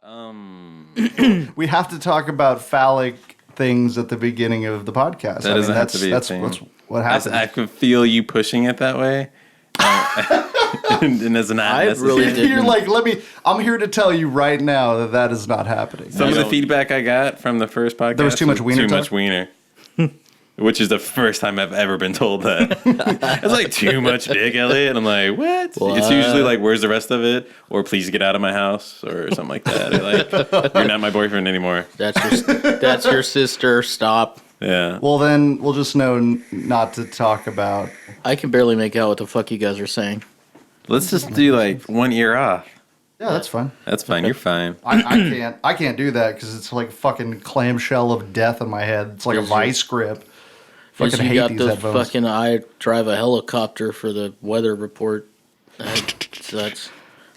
We have to talk about phallic things at the beginning of the podcast. That doesn't have to be a thing. That's what happens. I can feel you pushing it that way. And as an You're like, I'm here to tell you right now that is not happening. Some of the feedback I got from the first podcast, there was too much wiener. Too much wiener. Which is the first time I've ever been told that. It's like, too much dick, Elliot. And I'm like, what? It's usually like, where's the rest of it? Or please get out of my house or something like that. Or like, you're not my boyfriend anymore. That's your sister. Stop. Yeah. Well, then we'll just know not to talk about. I can barely make out what the fuck you guys are saying. Let's just do like 1 ear off. Yeah, that's fine. That's fine. You're fine. I can't do that because it's like a fucking clamshell of death in my head. It's like a vice grip. Fucking hate these headphones. Fucking I drive a helicopter for the weather report. That's.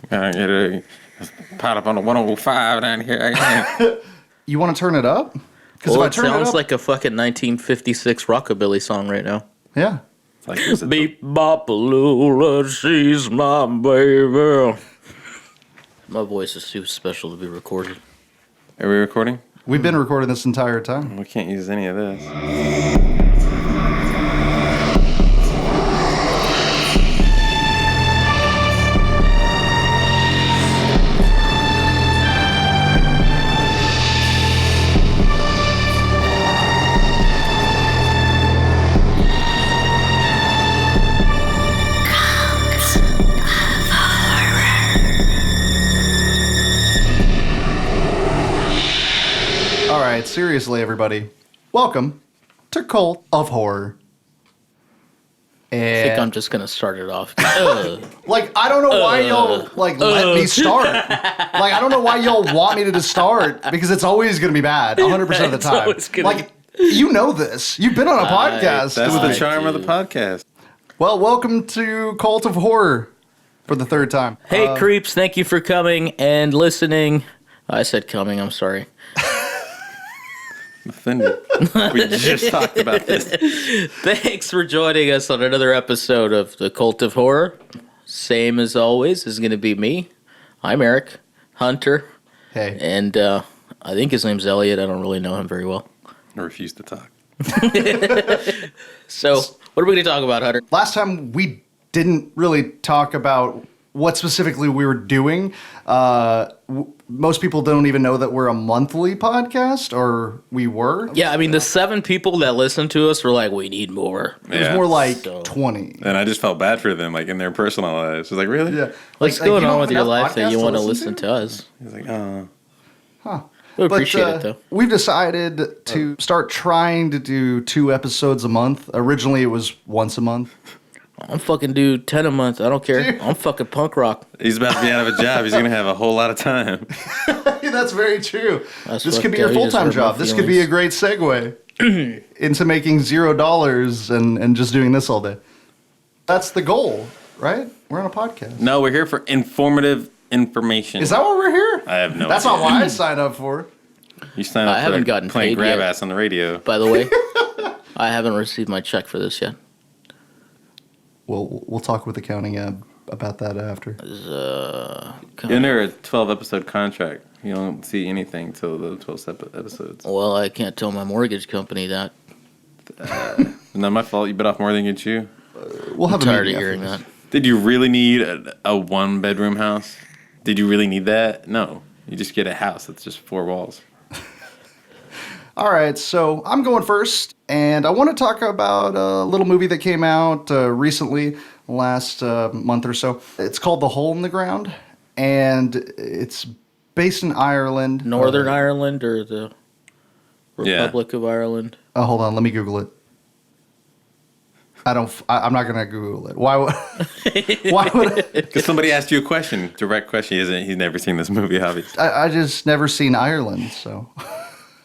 Pot up on the 105 down here. You want to turn it up? Well, it sounds like a fucking 1956 rockabilly song right now. Yeah. Like beep bop lula, she's my baby. My voice is too special to be recorded. Are we recording? We've been recording this entire time. We can't use any of this. Seriously, everybody, welcome to Cult of Horror. And I think I'm just gonna start it off. Like, I don't know why y'all let me start. Like, I don't know why y'all want me to start because it's always gonna be bad 100% of the time. Like, you know this. You've been on a podcast. That's the charm of the podcast. Well, welcome to Cult of Horror for the third time. Hey, creeps! Thank you for coming and listening. I said coming. I'm sorry. Offended. We just talked about this. Thanks for joining us on another episode of the Cult of Horror. Same as always is going to be me. I'm Eric Hunter. Hey. And I think his name's Elliot. I don't really know him very well. I refuse to talk. So, what are we going to talk about, Hunter? Last time we didn't really talk about what specifically we were doing. Most people don't even know that we're a monthly podcast, or we were. Yeah, I mean, the 7 people that listened to us were like, we need more. It was more like 20. And I just felt bad for them, like in their personal lives. I was like, really? Yeah. What's going on with your life that you want to listen to us? He's like, oh. Huh. We appreciate it, though. We've decided to start trying to do 2 episodes a month. Originally, it was once a month. I'm fucking do 10 a month. I don't care. Dude. I'm fucking punk rock. He's about to be out of a job. He's going to have a whole lot of time. That's very true. This could be your you just full-time hurt my job. This could be a great segue into making $0 and just doing this all day. That's the goal, right? We're on a podcast. No, we're here for informative information. Is that what we're here? I have no That's idea. not what I signed up for. You signed up I haven't gotten playing paid grab yet. ass on the radio. By the way, I haven't received my check for this yet. Well, we'll talk with accounting about that after. You're under a 12-episode contract. You don't see anything till the 12 episodes. Well, I can't tell my mortgage company that. Not my fault. You bit off more than you chew. We'll have I'm a tired of meeting hearing after that. Did you really need a one-bedroom house? Did you really need that? No. You just get a house that's just 4 walls. All right, so I'm going first, and I want to talk about a little movie that came out recently, last month or so. It's called The Hole in the Ground, and it's based in Ireland. Northern Ireland or the Republic of Ireland? Hold on, let me Google it. I'm not gonna Google it. Why would? Because somebody asked you a question, direct question. He's never seen this movie, obviously. I just never seen Ireland, so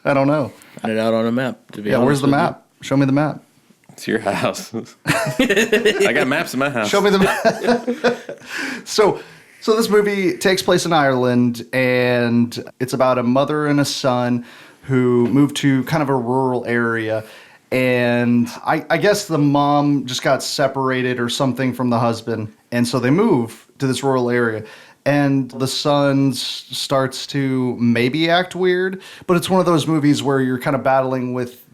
I don't know. Find it out on a map. To be Yeah, honest where's the with map? Show me the map. It's your house. I got maps in my house. Show me the map. So this movie takes place in Ireland, and it's about a mother and a son who moved to kind of a rural area. And I guess the mom just got separated or something from the husband. And so they move to this rural area. and the son starts to maybe act weird, but it's one of those movies where you're kind of battling with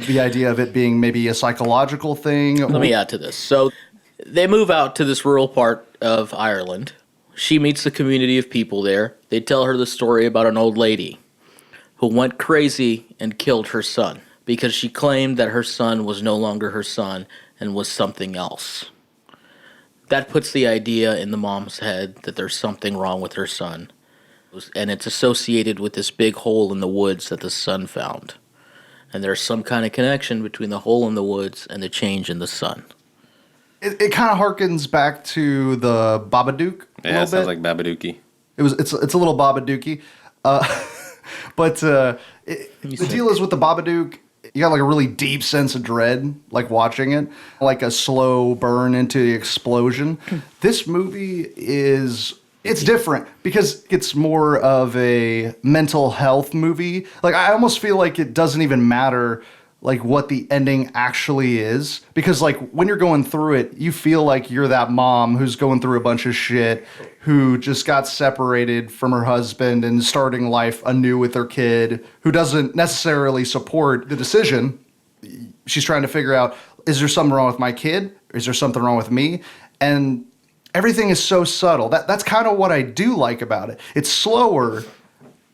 the idea of it being maybe a psychological thing. Let me add to this. So they move out to this rural part of Ireland. She meets the community of people there. They tell her the story about an old lady who went crazy and killed her son because she claimed that her son was no longer her son and was something else. That puts the idea in the mom's head that there's something wrong with her son. And it's associated with this big hole in the woods that the son found. And there's some kind of connection between the hole in the woods and the change in the sun. It kind of harkens back to the Babadook. Yeah, it sounds like Babadookie. It's a little Babadookie. But the deal is with the Babadook, you got like a really deep sense of dread, like watching it, like a slow burn into the explosion. This movie it's different because it's more of a mental health movie. Like I almost feel like it doesn't even matter like what the ending actually is, because like when you're going through it, you feel like you're that mom who's going through a bunch of shit, who just got separated from her husband and starting life anew with her kid, who doesn't necessarily support the decision. She's trying to figure out, is there something wrong with my kid? Is there something wrong with me? And everything is so subtle. That's kind of what I do like about it. It's slower,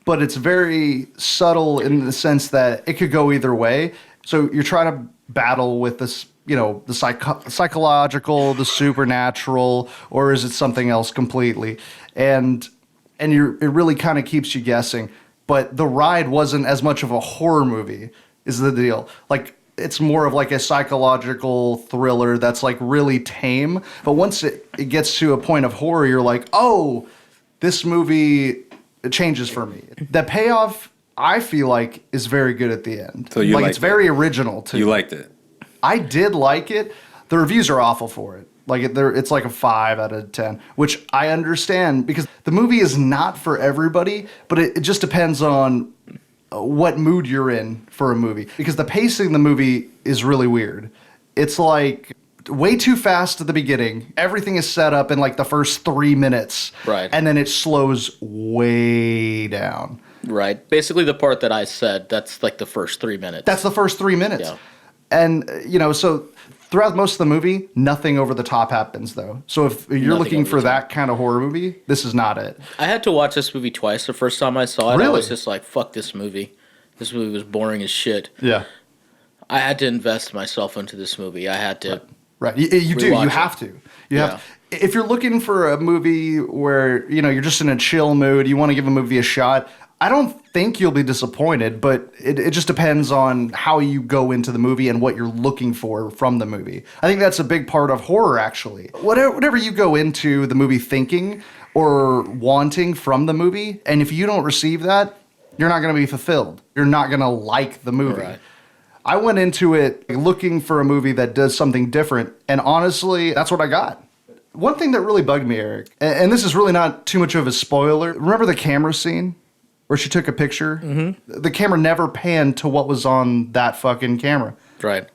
but it's very subtle in the sense that it could go either way. So you're trying to battle with this, the psychological, the supernatural, or is it something else completely? And it really kind of keeps you guessing. But the ride wasn't as much of a horror movie, is the deal. Like, it's more of like a psychological thriller that's like really tame. But once it gets to a point of horror, you're like, oh, this movie changes for me. The payoff, I feel like, is very good at the end. So you it's very original too. You liked it. I did like it. The reviews are awful for it. Like it's like a 5 out of 10, which I understand because the movie is not for everybody, but it just depends on what mood you're in for a movie, because the pacing of the movie is really weird. It's like way too fast at the beginning. Everything is set up in like the first 3 minutes. Right. And then it slows way down. Right. Basically the part that I said, that's like the first 3 minutes. That's the first 3 minutes. Yeah. And, so throughout most of the movie, nothing over the top happens, though. So if you're Nothing looking over for the that kind of horror movie, this is not it. I had to watch this movie twice. The first time I saw it, I Really? was just like, fuck this movie. This movie was boring as shit. Yeah. I had to invest myself into this movie. I had to. Right. You do. Rewatch You it. have to. You have. If you're looking for a movie where, you're just in a chill mood, you want to give a movie a shot, I don't think you'll be disappointed, but it just depends on how you go into the movie and what you're looking for from the movie. I think that's a big part of horror, actually. Whatever you go into the movie thinking or wanting from the movie, and if you don't receive that, you're not going to be fulfilled. You're not going to like the movie. Right. I went into it looking for a movie that does something different, and honestly, that's what I got. One thing that really bugged me, Eric, and this is really not too much of a spoiler, remember the camera scene where she took a picture? Mm-hmm. The camera never panned to what was on that fucking camera. Right.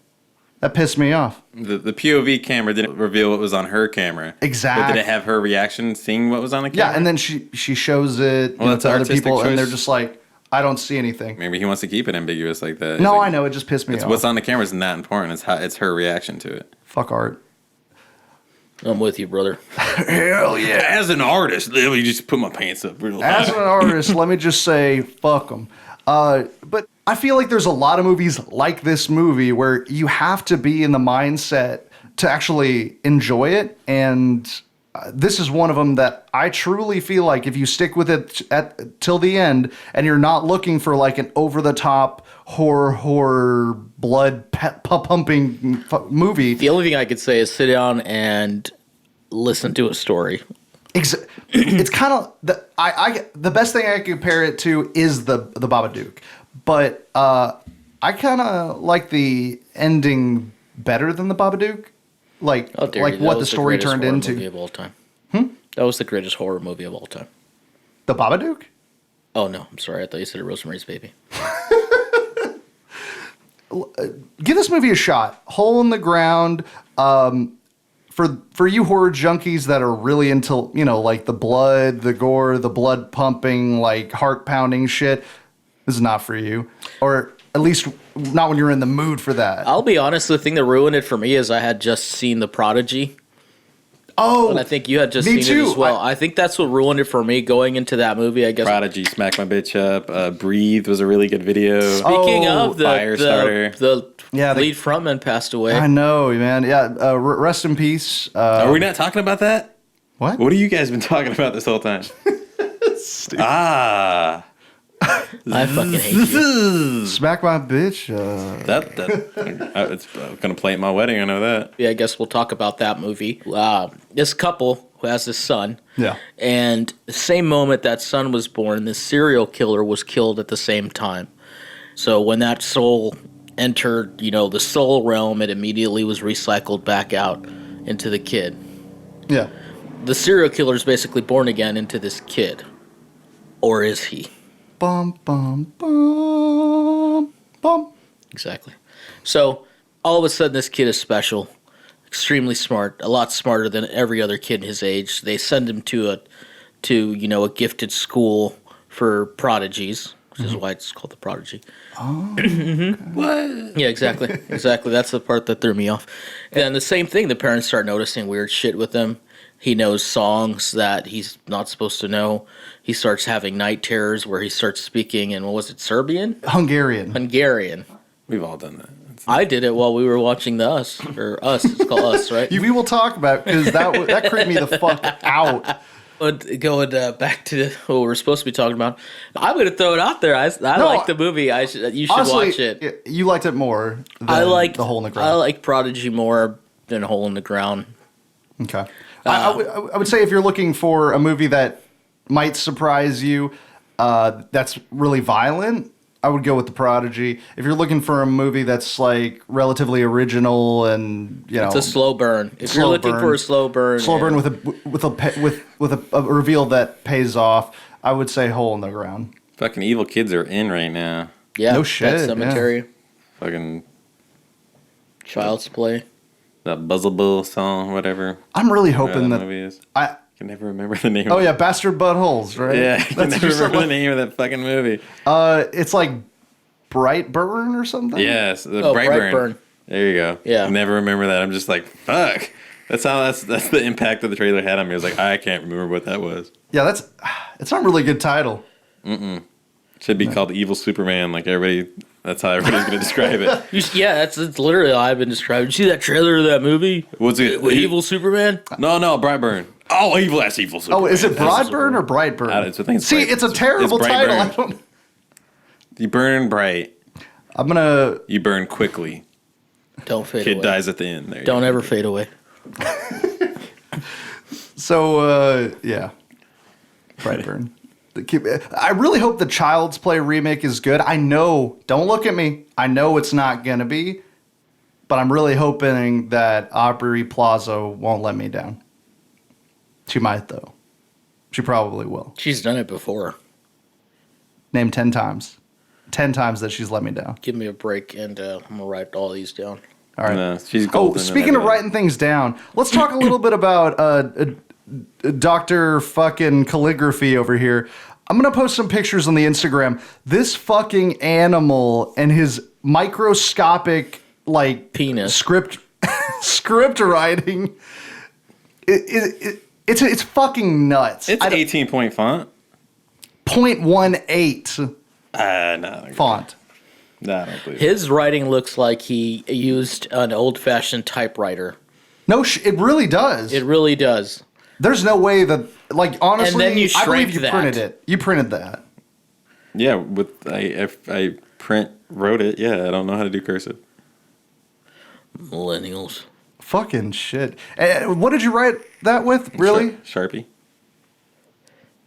That pissed me off. The POV camera didn't reveal what was on her camera. Exactly. But did it have her reaction seeing what was on the camera? Yeah, and then she shows it Well, that's to an other artistic people, and choice. they're just like, I don't see anything. Maybe he wants to keep it ambiguous like that. No, He's like, I know, it just pissed me off. What's on the camera is not important. It's her reaction to it. Fuck art. I'm with you, brother. Hell yeah. As an artist, let me just put my pants up real high. As an artist, let me just say, fuck them. But I feel like there's a lot of movies like this movie where you have to be in the mindset to actually enjoy it. And this is one of them that I truly feel like if you stick with it till the end and you're not looking for like an over-the-top horror, blood pumping movie. The only thing I could say is sit down and listen to a story. It's kind of the best thing I can compare it to is the Babadook, but I kind of like the ending better than the Babadook, like How dare you. That what the was story greatest turned horror into. Movie of all time. That was the greatest horror movie of all time. The Babadook? Oh no, I'm sorry. I thought you said Rosemary's Baby. Give this movie a shot. Hole in the Ground. for you horror junkies that are really into, like the blood, the gore, the blood pumping, like heart pounding shit, this is not for you. Or at least not when you're in the mood for that. I'll be honest, the thing that ruined it for me is I had just seen The Prodigy. Oh, And I think you had just me seen too. it as well. I think that's what ruined it for me going into that movie, I guess. Prodigy, Smack My Bitch Up. Breathe was a really good video. Speaking of, Firestarter. the Yeah, lead frontman passed away. I know, man. Yeah, rest in peace. Are we not talking about that? What? What have you guys been talking about this whole time? I fucking hate you. Smack my bitch. It's gonna play at my wedding. I know that. Yeah, I guess we'll talk about that movie. This couple who has this son. Yeah. And the same moment that son was born, this serial killer was killed at the same time. So when that soul entered, the soul realm, it immediately was recycled back out into the kid. Yeah. The serial killer is basically born again into this kid. Or is he? Bum, bum, bum, bum. Exactly. So all of a sudden, this kid is special, extremely smart, a lot smarter than every other kid his age. They send him to a gifted school for prodigies, which is why it's called the Prodigy. Oh. What? Yeah, exactly. That's the part that threw me off. And the same thing, the parents start noticing weird shit with him. He knows songs that he's not supposed to know. He starts having night terrors where he starts speaking in, what was it, Serbian? Hungarian. We've all done that. I did it while we were watching Us. It's called Us, right? We will talk about it because that creeped me the fuck out. But going back to what we're supposed to be talking about, I'm going to throw it out there. I like the movie. You should Honestly, watch it. You liked it more than I like The Hole in the Ground. I like Prodigy more than Hole in the Ground. Okay. I would say if you're looking for a movie that might surprise you, that's really violent, I would go with The Prodigy. If you're looking for a movie that's like relatively original and It's a slow burn. If you're looking for a slow burn, with a reveal that pays off, I would say Hole in the Ground. Fucking evil kids are in right now. yeah, No shit, Pet Cemetery, Fucking Child's Play. that Buzzable song, whatever. I'm really Whatever hoping that movie is. I. I can never remember the name. Oh of yeah, Bastard Buttholes, right? Yeah, I can never remember the name of that fucking movie. It's like Brightburn or something. Yes, the Brightburn. Brightburn. There you go. Yeah. I never remember that. I'm just like, fuck. That's the impact that the trailer had on me. I was like, I can't remember what that was. Yeah, it's not a really good title. Should be called Evil Superman. Like everybody, that's how everybody's gonna describe it. That's literally how I've been described. You see that trailer of that movie? What's it? With Evil Superman? No, Brightburn. Oh, evil. That's Evil Superman. Oh, is it That's Broadburn or Brightburn? I think it's See, Bright- it's a terrible it's title. Brightburn. I don't. You burn bright. I'm gonna. You burn quickly. Don't fade Kid away. dies at the end. There. Don't ever fade away. So yeah, Brightburn. I really hope the Child's Play remake is good. I know. Don't look at me. I know it's not gonna be, but I'm really hoping that Aubrey Plaza won't let me down. She might though. She probably will. She's done it before. Name 10 times. 10 times that she's let me down. Give me a break, and I'm gonna write all these down. All right. No, she's Oh, golden. speaking of writing things down, let's talk a little bit about Dr. fucking Calligraphy over here. I'm going to post some pictures on the Instagram. This fucking animal and his microscopic, like, Penis. script writing, it's fucking nuts. It's 18-point font. 0.18 No. font. No, I don't believe it. His writing looks like he used an old-fashioned typewriter. No, it really does. It really does. There's no way that, like, honestly, And then you I believe shrank you that. printed it. You printed that. Yeah, if I wrote it. Yeah, I don't know how to do cursive. Millennials. Fucking shit. What did you write that with? Really? Sharpie.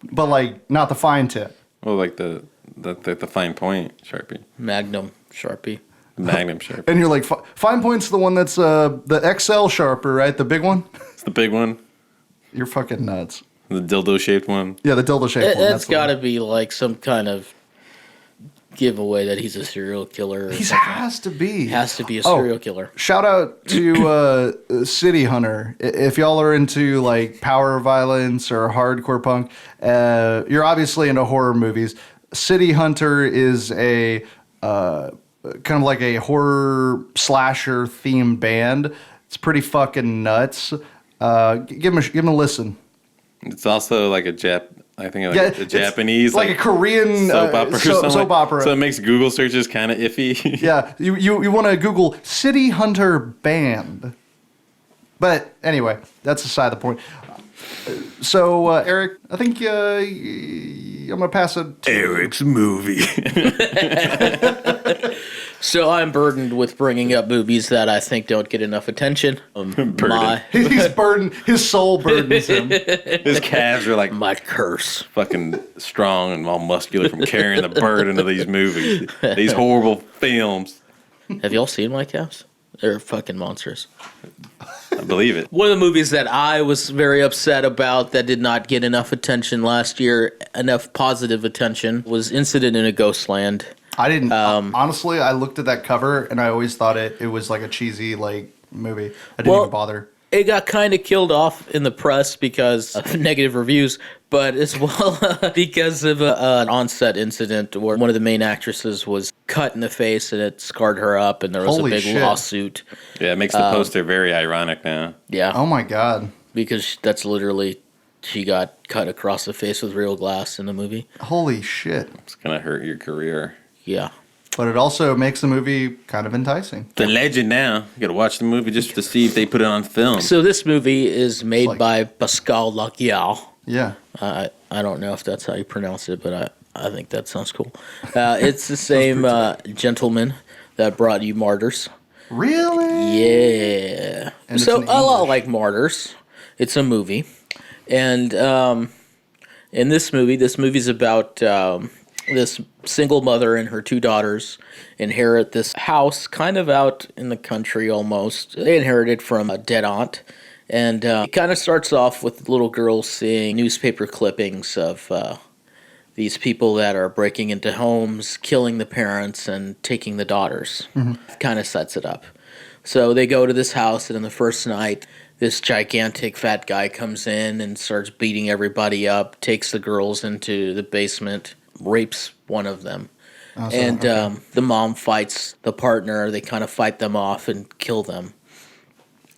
But, like, not the fine tip. Well, like the fine point Sharpie. Magnum. Sharpie. Magnum Sharpie. And you're like, fine point's the one that's the XL sharper, right? The big one? It's the big one. You're fucking nuts. The dildo shaped one. Yeah, the dildo shaped one. That's got to be like some kind of give away that he's a serial killer. Or He something. has to be. Has to be a serial killer. Shout out to City Hunter. If y'all are into like power violence or hardcore punk, you're obviously into horror movies. City Hunter is a kind of like a horror slasher themed band. It's pretty fucking nuts. Give him a listen. It's also like a Japanese, like a Korean soap opera or something. soap opera. So it makes Google searches kind of iffy. Yeah, you want to Google City Hunter Band. But anyway, that's aside the point. So, Eric, I think I'm going to pass it to Eric's movie. So I'm burdened with bringing up movies that I think don't get enough attention. He's burdened. His soul burdens him. His calves are like My curse. fucking strong and all muscular from carrying the burden of these movies, these horrible films. Have y'all seen my calves? They're fucking monsters. I believe it. One of the movies that I was very upset about that did not get enough attention last year, enough positive attention, was Incident in a Ghostland. I didn't. Honestly, I looked at that cover and I always thought it was like a cheesy like movie. I didn't even bother. It got kind of killed off in the press because of negative reviews, but as well because of an on-set incident where one of the main actresses was cut in the face and it scarred her up, and there was Holy a big shit. lawsuit. Yeah, it makes the poster very ironic now. Yeah, Oh my god. because that's literally, she got cut across the face with real glass in the movie. Holy shit. It's gonna hurt your career. Yeah. But it also makes the movie kind of enticing. The legend now. You gotta watch the movie just to see if they put it on film. So this movie is made by Pascal Lacquiao. Yeah. I don't know if that's how you pronounce it, but I think that sounds cool. It's the same gentleman that brought you Martyrs. Really? Yeah. And it's So in a lot English. like Martyrs. It's a movie. And in this movie's about this single mother and her two daughters inherit this house kind of out in the country almost. They inherited from a dead aunt. And it kind of starts off with little girls seeing newspaper clippings of these people that are breaking into homes, killing the parents, and taking the daughters. Kind of sets it up. So they go to this house, and in the first night, this gigantic fat guy comes in and starts beating everybody up, takes the girls into the basement, rapes one of them. The mom fights the partner. They kind of fight them off and kill them.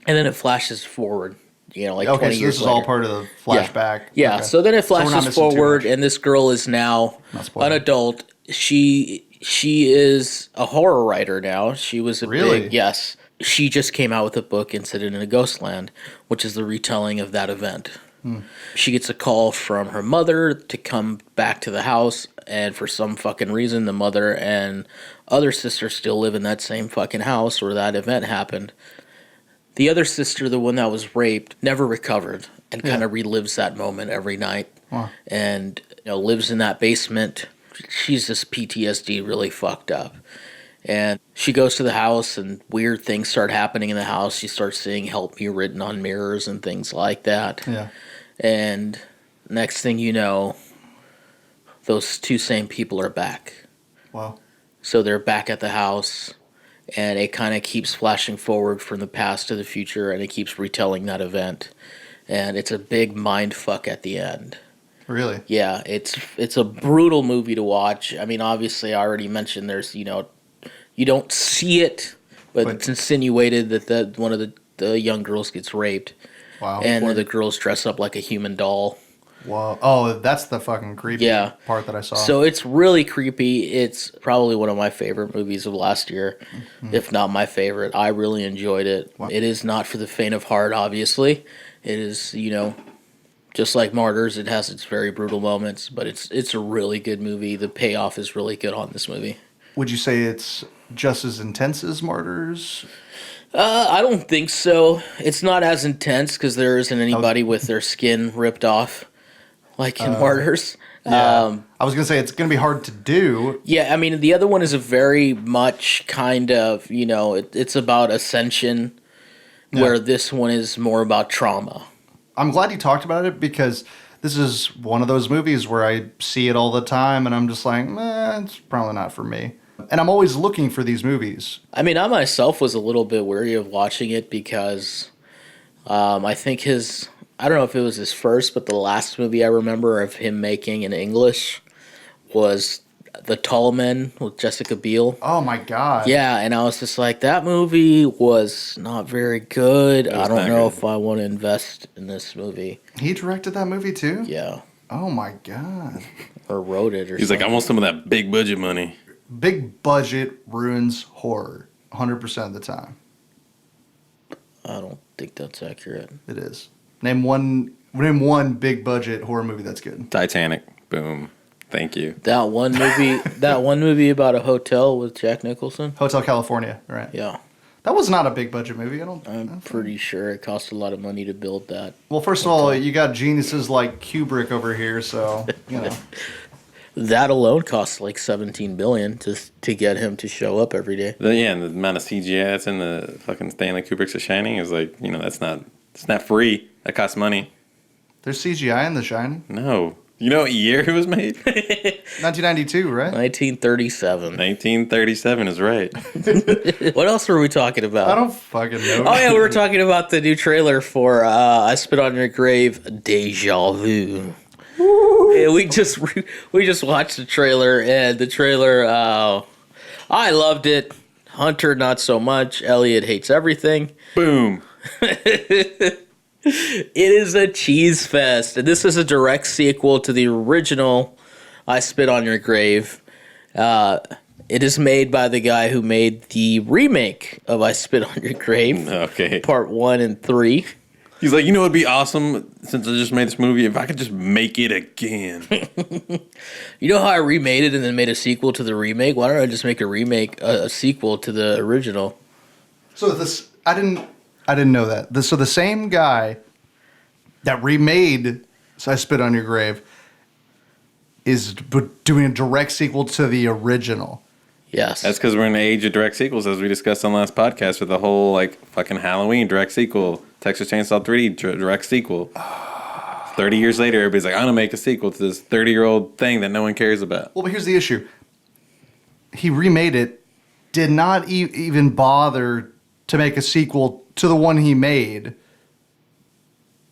And then it flashes forward, like 20 Okay, so years this is later. all part of the flashback. Yeah, Okay. so then it we're not flashes missing too forward, much. and this girl is now Not spoiling. an adult. She is a horror writer now. She was a Really? yes. She just came out with a book, Incident in a Ghostland, which is the retelling of that event. She gets a call from her mother to come back to the house, and for some fucking reason, the mother and other sister still live in that same fucking house where that event happened. The other sister, the one that was raped, never recovered and kind of relives that moment every night. Wow. And lives in that basement. She's just PTSD really fucked up. And she goes to the house and weird things start happening in the house. She starts seeing "help me" written on mirrors and things like that. Yeah. And next thing you know, those two same people are back. Wow. So they're back at the house, and it kind of keeps flashing forward from the past to the future, and it keeps retelling that event. And it's a big mind fuck at the end. Really? Yeah, it's a brutal movie to watch. I mean, obviously, I already mentioned there's, you don't see it, but it's insinuated that one of the young girls gets raped. Wow. And one of the girls dress up like a human doll. Wow. Oh, that's the fucking creepy part that I saw. So it's really creepy. It's probably one of my favorite movies of last year, if not my favorite. I really enjoyed it. Wow. It is not for the faint of heart, obviously. It is, just like Martyrs, it has its very brutal moments, but it's a really good movie. The payoff is really good on this movie. Would you say it's just as intense as Martyrs? I don't think so. It's not as intense because there isn't anybody with their skin ripped off like in Martyrs. Yeah. I was going to say it's going to be hard to do. Yeah, I mean, the other one is a very much kind of, it's about ascension, where this one is more about trauma. I'm glad you talked about it because This is one of those movies where I see it all the time and I'm just like, it's probably not for me. And I'm always looking for these movies. I mean, I myself was a little bit wary of watching it because I think I don't know if it was his first, but the last movie I remember of him making in English was The Tall Men with Jessica Biel. Oh my God. Yeah, and I was just like, that movie was not very good. I don't know if I want to invest in this movie. He directed that movie too? Yeah. Oh my God. Or wrote it or He's something. like, I want some of that big budget money. Big budget ruins horror 100% of the time. I don't think that's accurate. It is. Name one big budget horror movie that's good. Titanic. Boom. Thank you. That one movie about a hotel with Jack Nicholson? Hotel California, right? Yeah. That was not a big budget movie. I'm pretty sure it cost a lot of money to build that. Well, first of all, you got geniuses like Kubrick over here, so, you know. That alone costs like $17 billion to get him to show up every day. And the amount of CGI that's in the fucking Stanley Kubrick's The Shining is like, it's not free. That costs money. There's CGI in The Shining? No. You know what year it was made? 1992, right? 1937. 1937 is right. What else were we talking about? I don't fucking know. Oh yeah, we were talking about the new trailer for I Spit on Your Grave, Deja Vu. Yeah, we just watched the trailer, and the trailer, I loved it. Hunter, not so much. Elliot hates everything. Boom. It is a cheese fest, and this is a direct sequel to the original I Spit on Your Grave. It is made by the guy who made the remake of I Spit on Your Grave, Okay. Part 1 and 3. He's like, it'd be awesome since I just made this movie if I could just make it again. You know how I remade it and then made a sequel to the remake? Why don't I just make a sequel to the original? So this, I didn't know that. So the same guy that remade I Spit on Your Grave is doing a direct sequel to the original. Yes. That's because we're in the age of direct sequels, as we discussed on the last podcast, with the whole, fucking Halloween direct sequel, Texas Chainsaw 3 direct sequel. 30 years later, everybody's like, I'm going to make a sequel to this 30-year-old thing that no one cares about. Well, but here's the issue. He remade it, did not even bother to make a sequel to the one he made.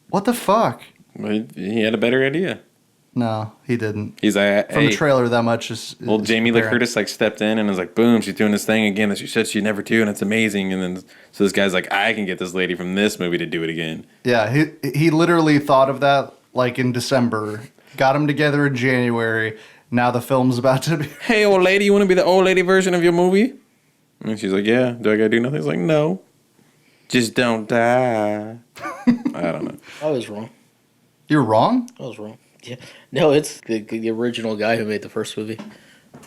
What the fuck? Well, he had a better idea. No, he didn't. He's like, From the trailer, that much is. Well, is Jamie Lee apparent. Curtis stepped in and was like, boom, she's doing this thing again that she said she'd never do, and it's amazing. And then so this guy's like, I can get this lady from this movie to do it again. Yeah, he literally thought of that in December. Got them together in January. Now the film's about to be. Hey, old lady, you want to be the old lady version of your movie? And she's like, yeah. Do I gotta do nothing? He's like, no. Just don't die. I don't know. I was wrong. You're wrong? I was wrong. Yeah. No, it's the original guy who made the first movie.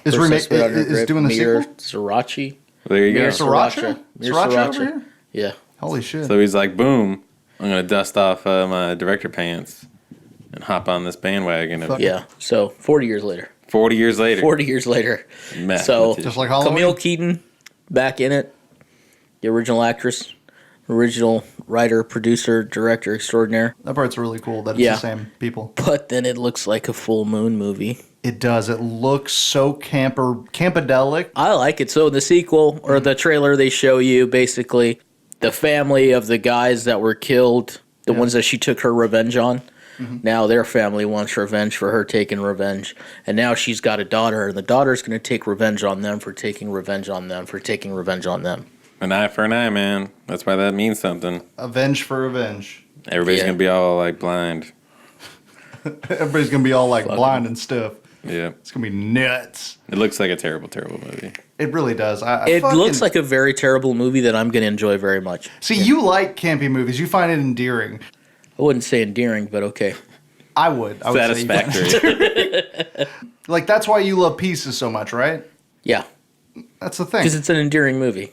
Is doing the Mir sequel? Sriracha. There you Mir go. Sriracha? Mir Sriracha over here? Yeah. Holy shit. So he's like, boom, I'm going to dust off my director pants and hop on this bandwagon. Of Yeah. So 40 years later. 40 years later. 40 years later. Mathematician. So Just like Halloween. Camille Keaton back in it. The original actress. Original writer, producer, director extraordinaire. That part's really cool that it's Yeah. the same people. But then it looks like a full moon movie. It does. It looks so campadelic. I like it. So in the sequel or the trailer, they show you basically the family of the guys that were killed, the ones that she took her revenge on. Mm-hmm. Now their family wants revenge for her taking revenge. And now she's got a daughter, and the daughter's going to take revenge on them for taking revenge on them for taking revenge on them. An eye for an eye, man. That's why that means something. Avenge for revenge. Everybody's going to be all, blind. Everybody's going to be all, blind and stuff. Yeah. It's going to be nuts. It looks like a terrible, terrible movie. It really does. It looks like a very terrible movie that I'm going to enjoy very much. See, you like campy movies. You find it endearing. I wouldn't say endearing, but okay. I would. I would say you find it Satisfactory. endearing. That's why you love Pieces so much, right? Yeah, That's the thing. because it's an endearing movie.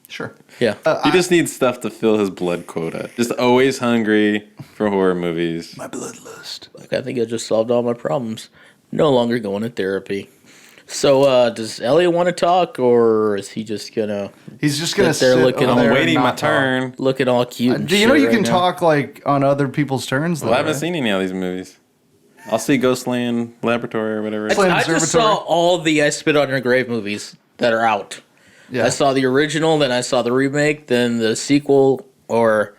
Sure. Yeah. He just needs stuff to fill his blood quota. Just always hungry for horror movies. My bloodlust. I think I just solved all my problems. No longer going to therapy. So, does Elliot want to talk, or is he just gonna He's just gonna sit there sit looking over on there I'm and waiting my not talk. turn. looking all cute? And Do you know shit you right can now? talk like on other people's turns? Well, I haven't seen any of these movies. I'll see Ghostland Laboratory or whatever. Ghostland I just Observatory. saw all the I Spit on Your Grave movies that are out. Yeah. I saw the original, then I saw the remake, then the sequel, or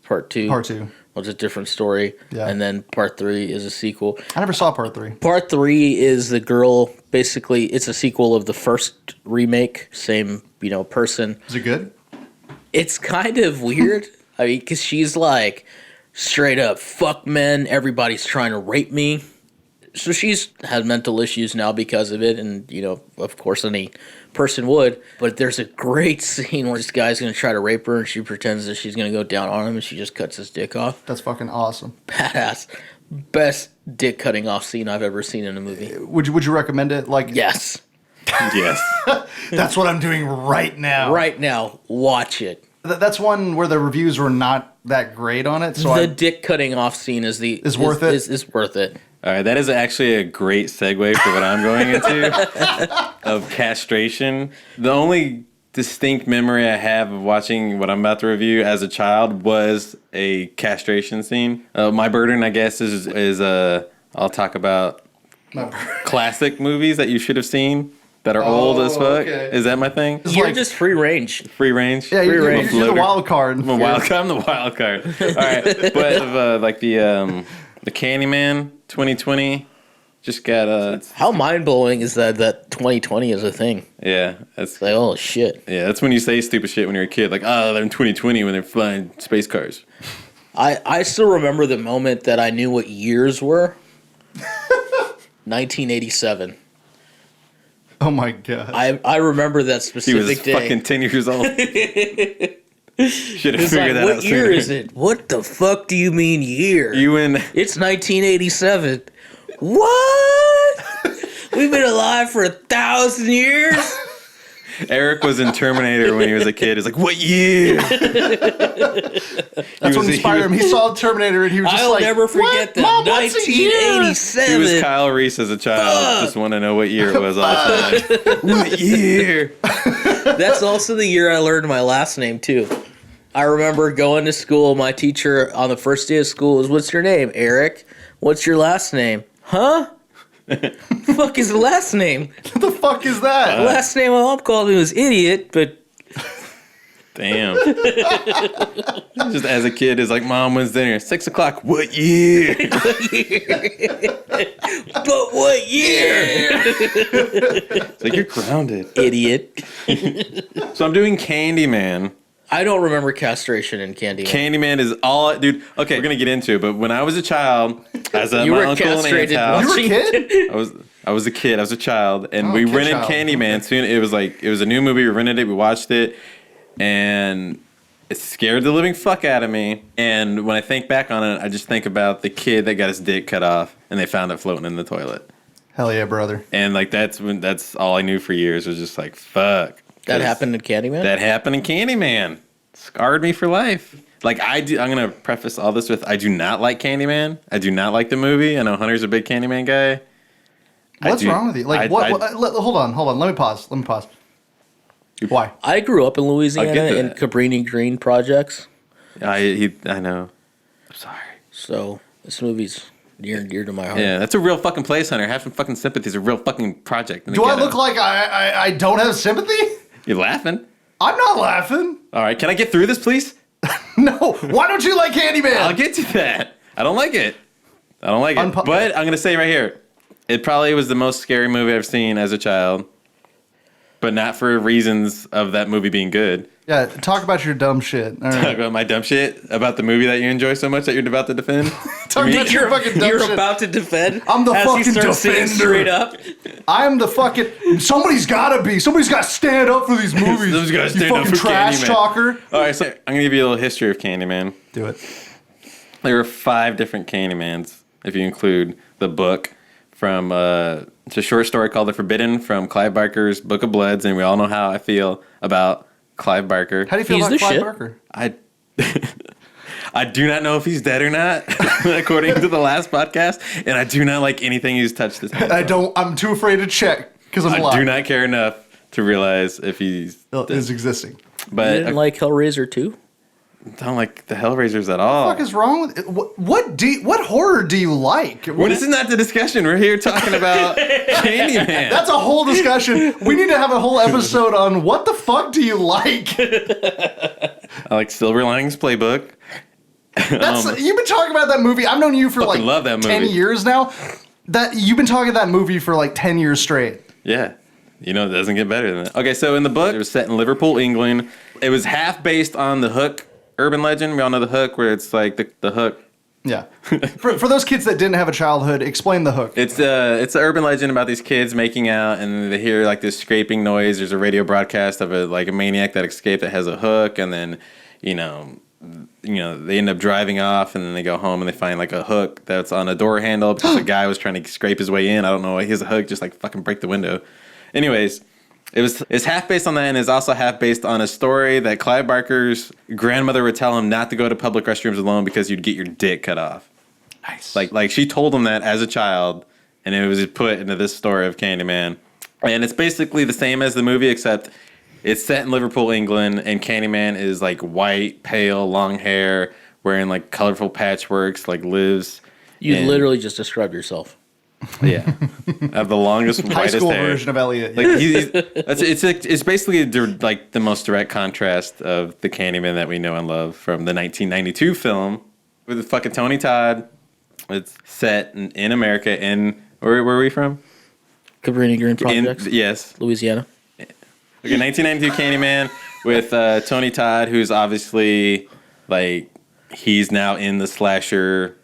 part two. Part 2. Was a different story, Yeah. and then part 3 is a sequel. I never saw part 3. Part 3 is the girl. Basically, it's a sequel of the first remake. Same, person. Is it good? It's kind of weird. I mean, because she's like straight up fuck men. Everybody's trying to rape me. So she's had mental issues now because of it, and of course, any person would. But there's a great scene where this guy's gonna try to rape her, and she pretends that she's gonna go down on him, and she just cuts his dick off. That's fucking awesome. Badass, best dick cutting off scene I've ever seen in a movie. Would you recommend it? Like, Yes, Yes. that's what I'm doing right now. right now, watch it. That's one where the reviews were not that great on it. So The dick cutting off scene is worth it? Is worth it. All right, that is actually a great segue for what I'm going into of castration. The only distinct memory I have of watching what I'm about to review as a child was a castration scene. My burden, I guess, is I'll talk about classic movies that you should have seen that are old as fuck. okay. Is that my thing? It's You're like- just free range. Free range? Yeah, you're the Floater. wild card. I'm a wild card. I'm the wild card. All right, but like the Candyman 2020 just got How mind blowing is that 2020 is a thing? yeah, that's Like, oh shit. that's when you say stupid shit when you're a kid, like they're in 2020 when they're flying space cars. I still remember the moment that I knew what years were. 1987. Oh my god. I remember that He specific was day. fucking 10 years old. Should have It's figured like, that what out year sooner. is it? What the fuck do you mean year? You and It's 1987. What? We've been alive for 1,000 years? Eric was in Terminator when he was a kid. He's like, what year? That's what inspired him. He saw Terminator and he was just I'll like, never forget "What? that. Mom, what's a year?" 1987. He was Kyle Reese as a child. Just want to know what year it was all the time. What year? That's also the year I learned my last name, too. I remember going to school. My teacher on the first day of school was, "What's your name, Eric? What's your last name?" Huh? Fuck is the last name? What the fuck is that? Last name my mom called me was Idiot, but Damn. Just as a kid, it's like, Mom, when's dinner? 6 o'clock. What year? but what year? It's like, you're grounded. Idiot. So I'm doing Candyman. I don't remember castration in Candyman. Candyman is all, dude. Okay, we're gonna get into it, but when I was a child, as a You my were uncle and aunt's castrated house, You were a kid? I was a kid. I was a child, and Oh, we kid rented child. Candyman. Soon it was a new movie. We rented it. We watched it, and it scared the living fuck out of me. And when I think back on it, I just think about the kid that got his dick cut off, and they found it floating in the toilet. Hell yeah, brother. And like that's all I knew for years was just like fuck. That 'Cause happened in Candyman? That happened in Candyman. Scarred me for life. Like I'm gonna preface all this with I do not like Candyman. I do not like the movie. I know Hunter's a big Candyman guy. What's wrong with you? Like, hold on. Let me pause. Why? I grew up in Louisiana get in that. Cabrini Green projects, I know. I'm sorry. so this movie's near and dear to my heart. Yeah, that's a real fucking place, Hunter. Have some fucking sympathy. It's a real fucking project. in the Do I ghetto. look like I don't have sympathy? You're laughing? I'm not laughing. All right, can I get through this, please? No. Why don't you like Candyman? I'll get to that. I don't like it. But I'm gonna say right here, it probably was the most scary movie I've seen as a child, but not for reasons of that movie being good. Yeah, talk about your dumb shit. All Talk right. about my dumb shit about the movie that you enjoy so much that you're about to defend. Talk about your fucking dumb You're shit. about to defend. I'm the as fucking he starts saying defender. straight up. I'm the fucking. Somebody's got to stand up for these movies. Somebody's gotta stand you up fucking for trash Candyman. talker. All right, so I'm gonna give you a little history of Candyman. Do it. There are 5 different Candymans, if you include the book from it's a short story called The Forbidden from Clive Barker's Book of Bloods, and we all know how I feel about Clive Barker. How do you feel He's about the Clive shit. Barker? I do not know if he's dead or not, according to the last podcast, and I do not like anything he's touched this. I'm too afraid to check. Because I'm I alive. do not care enough to realize if he's is existing. But You didn't like Hellraiser 2? I don't like the Hellraisers at all. What the fuck is wrong with it? What horror do you like? Well, this is not the discussion. We're here talking about Candyman. That's a whole discussion. We need to have a whole episode on what the fuck do you like? I like Silver Linings Playbook. You've been talking about that movie. I've known you for like love that 10 movie. years now. That you've been talking that movie for like 10 years straight. Yeah. You know, it doesn't get better than that. Okay, so in the book, it was set in Liverpool, England. It was half based on the Hook urban legend. We all know the Hook, where it's like the Hook. Yeah. for those kids that didn't have a childhood, explain the Hook. It's an urban legend about these kids making out, and they hear like this scraping noise. There's a radio broadcast of a maniac that escaped that has a hook, and then you know they end up driving off, and then they go home and they find like a hook that's on a door handle because the guy was trying to scrape his way in. I don't know why he has a hook, just like fucking break the window. Anyways, it's half based on that, and it's also half based on a story that Clive Barker's grandmother would tell him not to go to public restrooms alone because you'd get your dick cut off. Nice. Like she told him that as a child, and it was put into this story of Candyman. And it's basically the same as the movie, except it's set in Liverpool, England, and Candyman is like white, pale, long hair, wearing like colorful patchworks, like lives. You in- literally just described yourself. Yeah. I have the longest, High whitest school hair. version of Elliot. Like it's basically like the most direct contrast of the Candyman that we know and love from the 1992 film with fucking Tony Todd. It's set in America. Where are we from? Cabrini Green Projects, Yes. Louisiana. Okay, 1992 Candyman with Tony Todd, who's obviously like he's now in the slasher.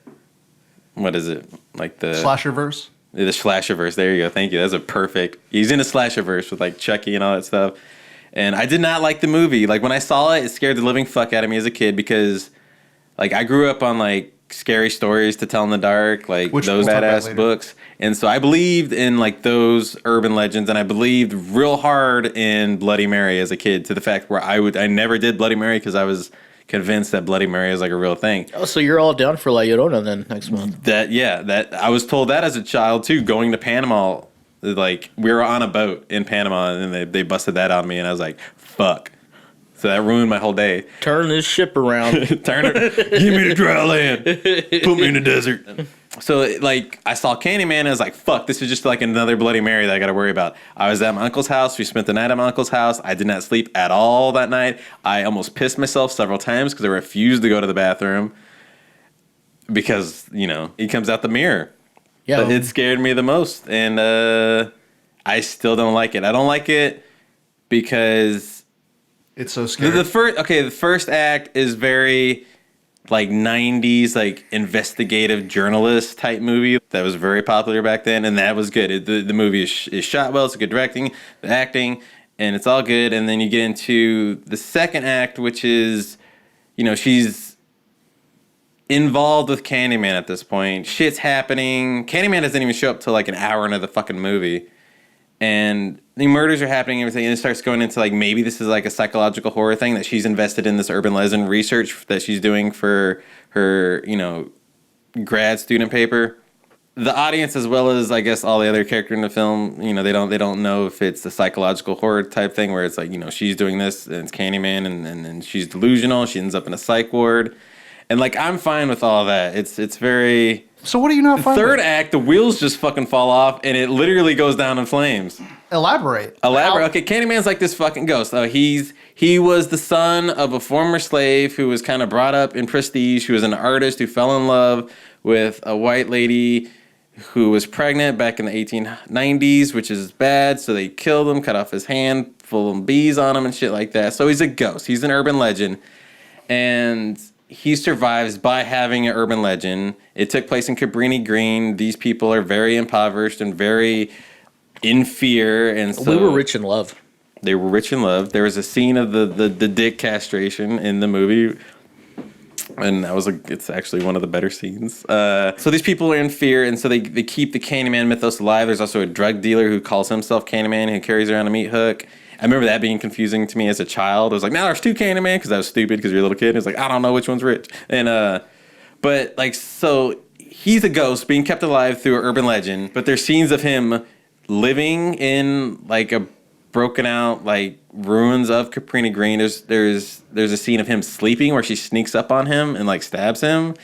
What is it? Like the Slasherverse. The Slasherverse. There you go. Thank you. That's a perfect. He's in a Slasherverse with like Chucky and all that stuff. And I did not like the movie. Like when I saw it, it scared the living fuck out of me as a kid because, like, I grew up on like scary stories to tell in the dark, like Which those we'll talk about badass later. books. And so I believed in like those urban legends, and I believed real hard in Bloody Mary as a kid. To the fact where I never did Bloody Mary because I was convinced that Bloody Mary is like a real thing. Oh, so you're all down for La Llorona then next month? That I was told that as a child too. Going to Panama, like we were on a boat in Panama, and they busted that on me, and I was like, "Fuck!" So that ruined my whole day. Turn this ship around. Turn it, give me the dry land, put me in the desert. So like I saw Candyman, and I was like, "Fuck! This is just like another Bloody Mary that I got to worry about." I was at my uncle's house. We spent the night at my uncle's house. I did not sleep at all that night. I almost pissed myself several times because I refused to go to the bathroom because he comes out the mirror. Yeah, But it scared me the most, and I still don't like it. I don't like it because It's so scary. the first act is very like 90s like investigative journalist type movie that was very popular back then, and that was good. The movie is shot well. It's good directing, the acting, and it's all good. And then you get into the second act, which is she's involved with Candyman at this point. Shit's happening. Candyman doesn't even show up till like an hour into the fucking movie. And the murders are happening and everything, and it starts going into like maybe this is like a psychological horror thing that she's invested in, this urban legend research that she's doing for her, grad student paper. The audience, as well as I guess all the other characters in the film, they don't know if it's a psychological horror type thing where it's like she's doing this and it's Candyman and she's delusional. She ends up in a psych ward, and like I'm fine with all of that. It's very. So what are you not fine Third with? act, the wheels just fucking fall off, and it literally goes down in flames. Elaborate. Okay, Candyman's like this fucking ghost. He was the son of a former slave who was kind of brought up in prestige, who was an artist who fell in love with a white lady who was pregnant back in the 1890s, which is bad, so they killed him, cut off his hand, full of bees on him and shit like that. So he's a ghost. He's an urban legend. And he survives by having an urban legend. It took place in Cabrini Green. These people are very impoverished and very in fear. And so we were rich in love. They were rich in love. There was a scene of the dick castration in the movie. And it's actually one of the better scenes. So these people are in fear, and so they keep the Candyman mythos alive. There's also a drug dealer who calls himself Candyman, who carries around a meat hook. I remember that being confusing to me as a child. I was like, now there's two Candyman, because I was stupid because you're a little kid. It's like, I don't know which one's rich. And but like, so he's a ghost being kept alive through an urban legend, but there's scenes of him living in like a broken out like ruins of Cabrini Green. There's a scene of him sleeping where she sneaks up on him and like stabs him,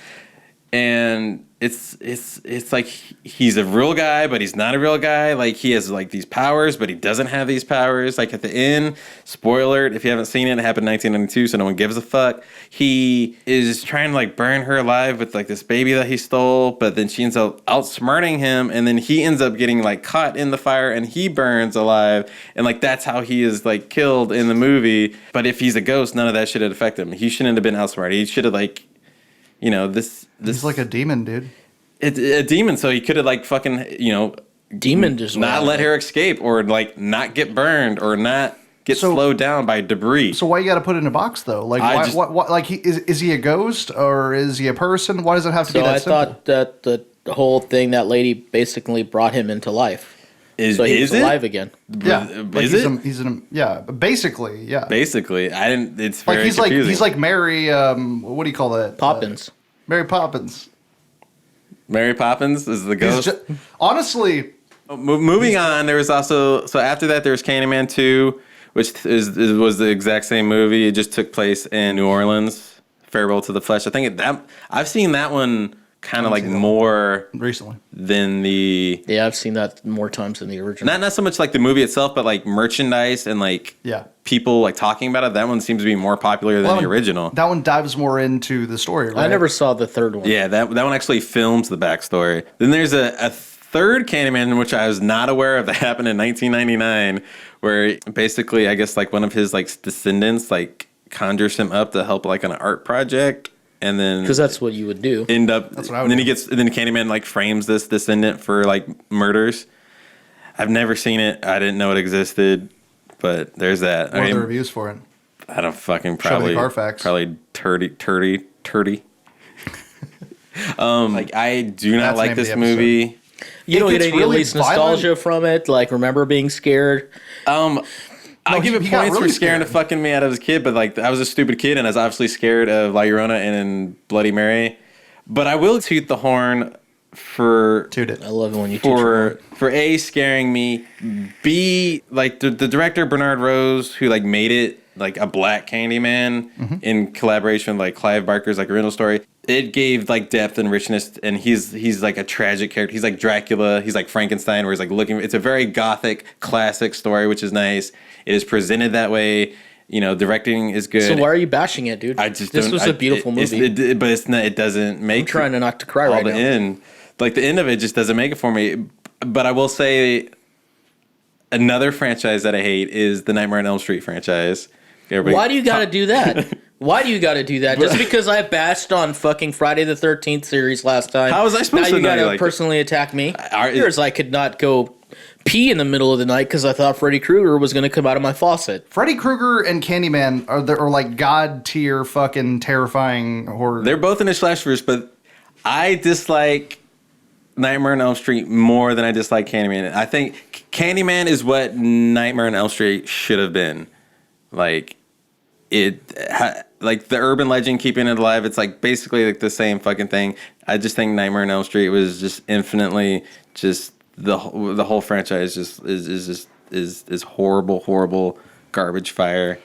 and it's like he's a real guy, but he's not a real guy. Like he has like these powers, but he doesn't have these powers. Like at the end, spoiler alert, if you haven't seen it, it happened in 1992, so no one gives a fuck. He is trying to like burn her alive with like this baby that he stole, but then she ends up outsmarting him, and then he ends up getting like caught in the fire and he burns alive, and like that's how he is like killed in the movie. But if he's a ghost, none of that shit would affect him. He shouldn't have been outsmarted. He should have like, you know, this He's like a demon, dude. It's a demon, so he could have like fucking, you know, demon just not let her escape, or like not get burned, or not get slowed down by debris. So why you got to put it in a box though? Like, why like is he a ghost or is he a person? Why does it have to be that simple? I thought that the whole thing, that lady basically brought him into life. So he's alive again. Yeah, like yeah, basically, yeah. Basically, I didn't. It's very like confusing. he's like Mary. What do you call that? Poppins. Mary Poppins. Mary Poppins is the ghost. Honestly, moving on. There was also after that there was Candyman 2, which was the exact same movie. It just took place in New Orleans. Farewell to the Flesh. I think I've seen that one kind of like more recently than the. Yeah, I've seen that more times than the original. Not so much like the movie itself, but like merchandise and like people like talking about it. That one seems to be more popular than the original. That one dives more into the story, right? I never saw the third one. Yeah, that one actually films the backstory. Then there's a third Candyman, which I was not aware of, that happened in 1999, where basically I guess like one of his like descendants like conjures him up to help like on an art project. And then, because that's what you would do. That's what I would do. And then Candyman like frames this descendant for like murders. I've never seen it. I didn't know it existed, but there's that. What are the reviews for it? I don't fucking probably. Carfax. Probably turdy. Like I do not like this movie. You don't get any at least nostalgia from it. Like remember being scared. I'll give it points for scaring the fucking me out of as a kid, but like I was a stupid kid and I was obviously scared of La Llorona and Bloody Mary. But I will toot the horn for it. I love it when you for A, scaring me, B, like the director Bernard Rose, who like made it like a black Candyman in collaboration with like Clive Barker's like original story. It gave like depth and richness, and he's like a tragic character. He's like Dracula. He's like Frankenstein, where he's like looking. It's a very gothic, classic story, which is nice. It is presented that way. You know, directing is good. So why are you bashing it, dude? This was a beautiful movie. But it's not. It doesn't make. I'm trying to not to cry right now. The end, like the end of it, just doesn't make it for me. But I will say, another franchise that I hate is the Nightmare on Elm Street franchise. Why do you got to do that? Why do you got to do that? Just because I bashed on fucking Friday the 13th series last time. How was I supposed to know? Now you got to personally attack me. Here's I could not go pee in the middle of the night because I thought Freddy Krueger was going to come out of my faucet. Freddy Krueger and Candyman are like god tier fucking terrifying horror. They're both in the Slasherverse, but I dislike Nightmare on Elm Street more than I dislike Candyman. I think Candyman is what Nightmare on Elm Street should have been. Like like the urban legend keeping it alive. It's like basically like the same fucking thing. I just think Nightmare on Elm Street was just infinitely just the whole franchise just is horrible garbage fire.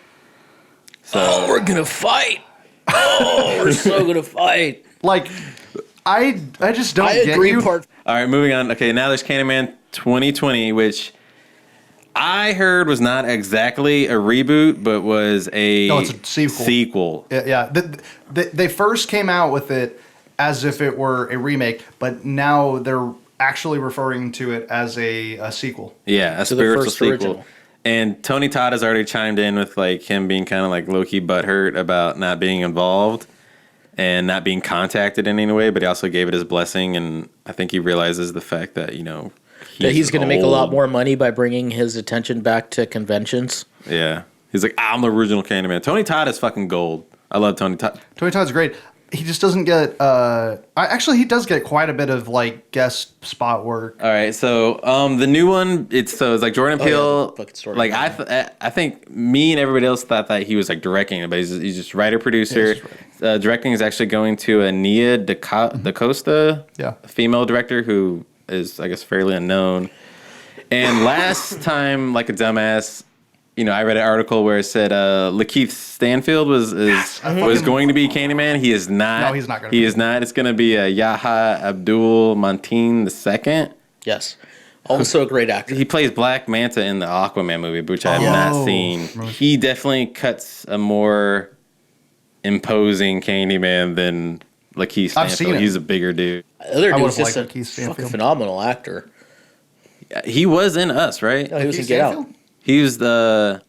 So we're gonna fight. We're so gonna fight. Like I just don't get you. All right, moving on. Okay, now there's Candyman 2020, which I heard was not exactly a reboot, but was it's a sequel. Yeah. They first came out with it as if it were a remake, but now they're actually referring to it as a sequel. Yeah, a spiritual sequel. Original. And Tony Todd has already chimed in with like him being kind of like low-key butthurt about not being involved and not being contacted in any way, but he also gave it his blessing, and I think he realizes the fact that, you know, he's going to make a lot more money by bringing his attention back to conventions. Yeah. He's like, I'm the original Candyman. Tony Todd is fucking gold. I love Tony Todd. Tony Todd's great. He just doesn't get... actually, he does get quite a bit of, like, guest spot work. All right, so the new one, it's like Jordan Peele. Like, I think me and everybody else thought that he was, like, directing it, but he's just writer-producer. Directing is actually going to Nia DaCosta, a female director who is, I guess, fairly unknown. And last time, like a dumbass, I read an article where it said Lakeith Stanfield was going to be Candyman. He is not. No, he's not going to be. He is not. It's going to be Yaha Abdul Mateen II. Yes. Also a great actor. He plays Black Manta in the Aquaman movie, which I have not seen. He definitely cuts a more imposing Candyman than Lakeith Stanfield. I've seen him. He's a bigger dude. The other dude's just liked a Lakeith Stanfield. fucking phenomenal actor. He was in Us, right? Oh, he was Lakeith in Get Out. Stanfield? He was the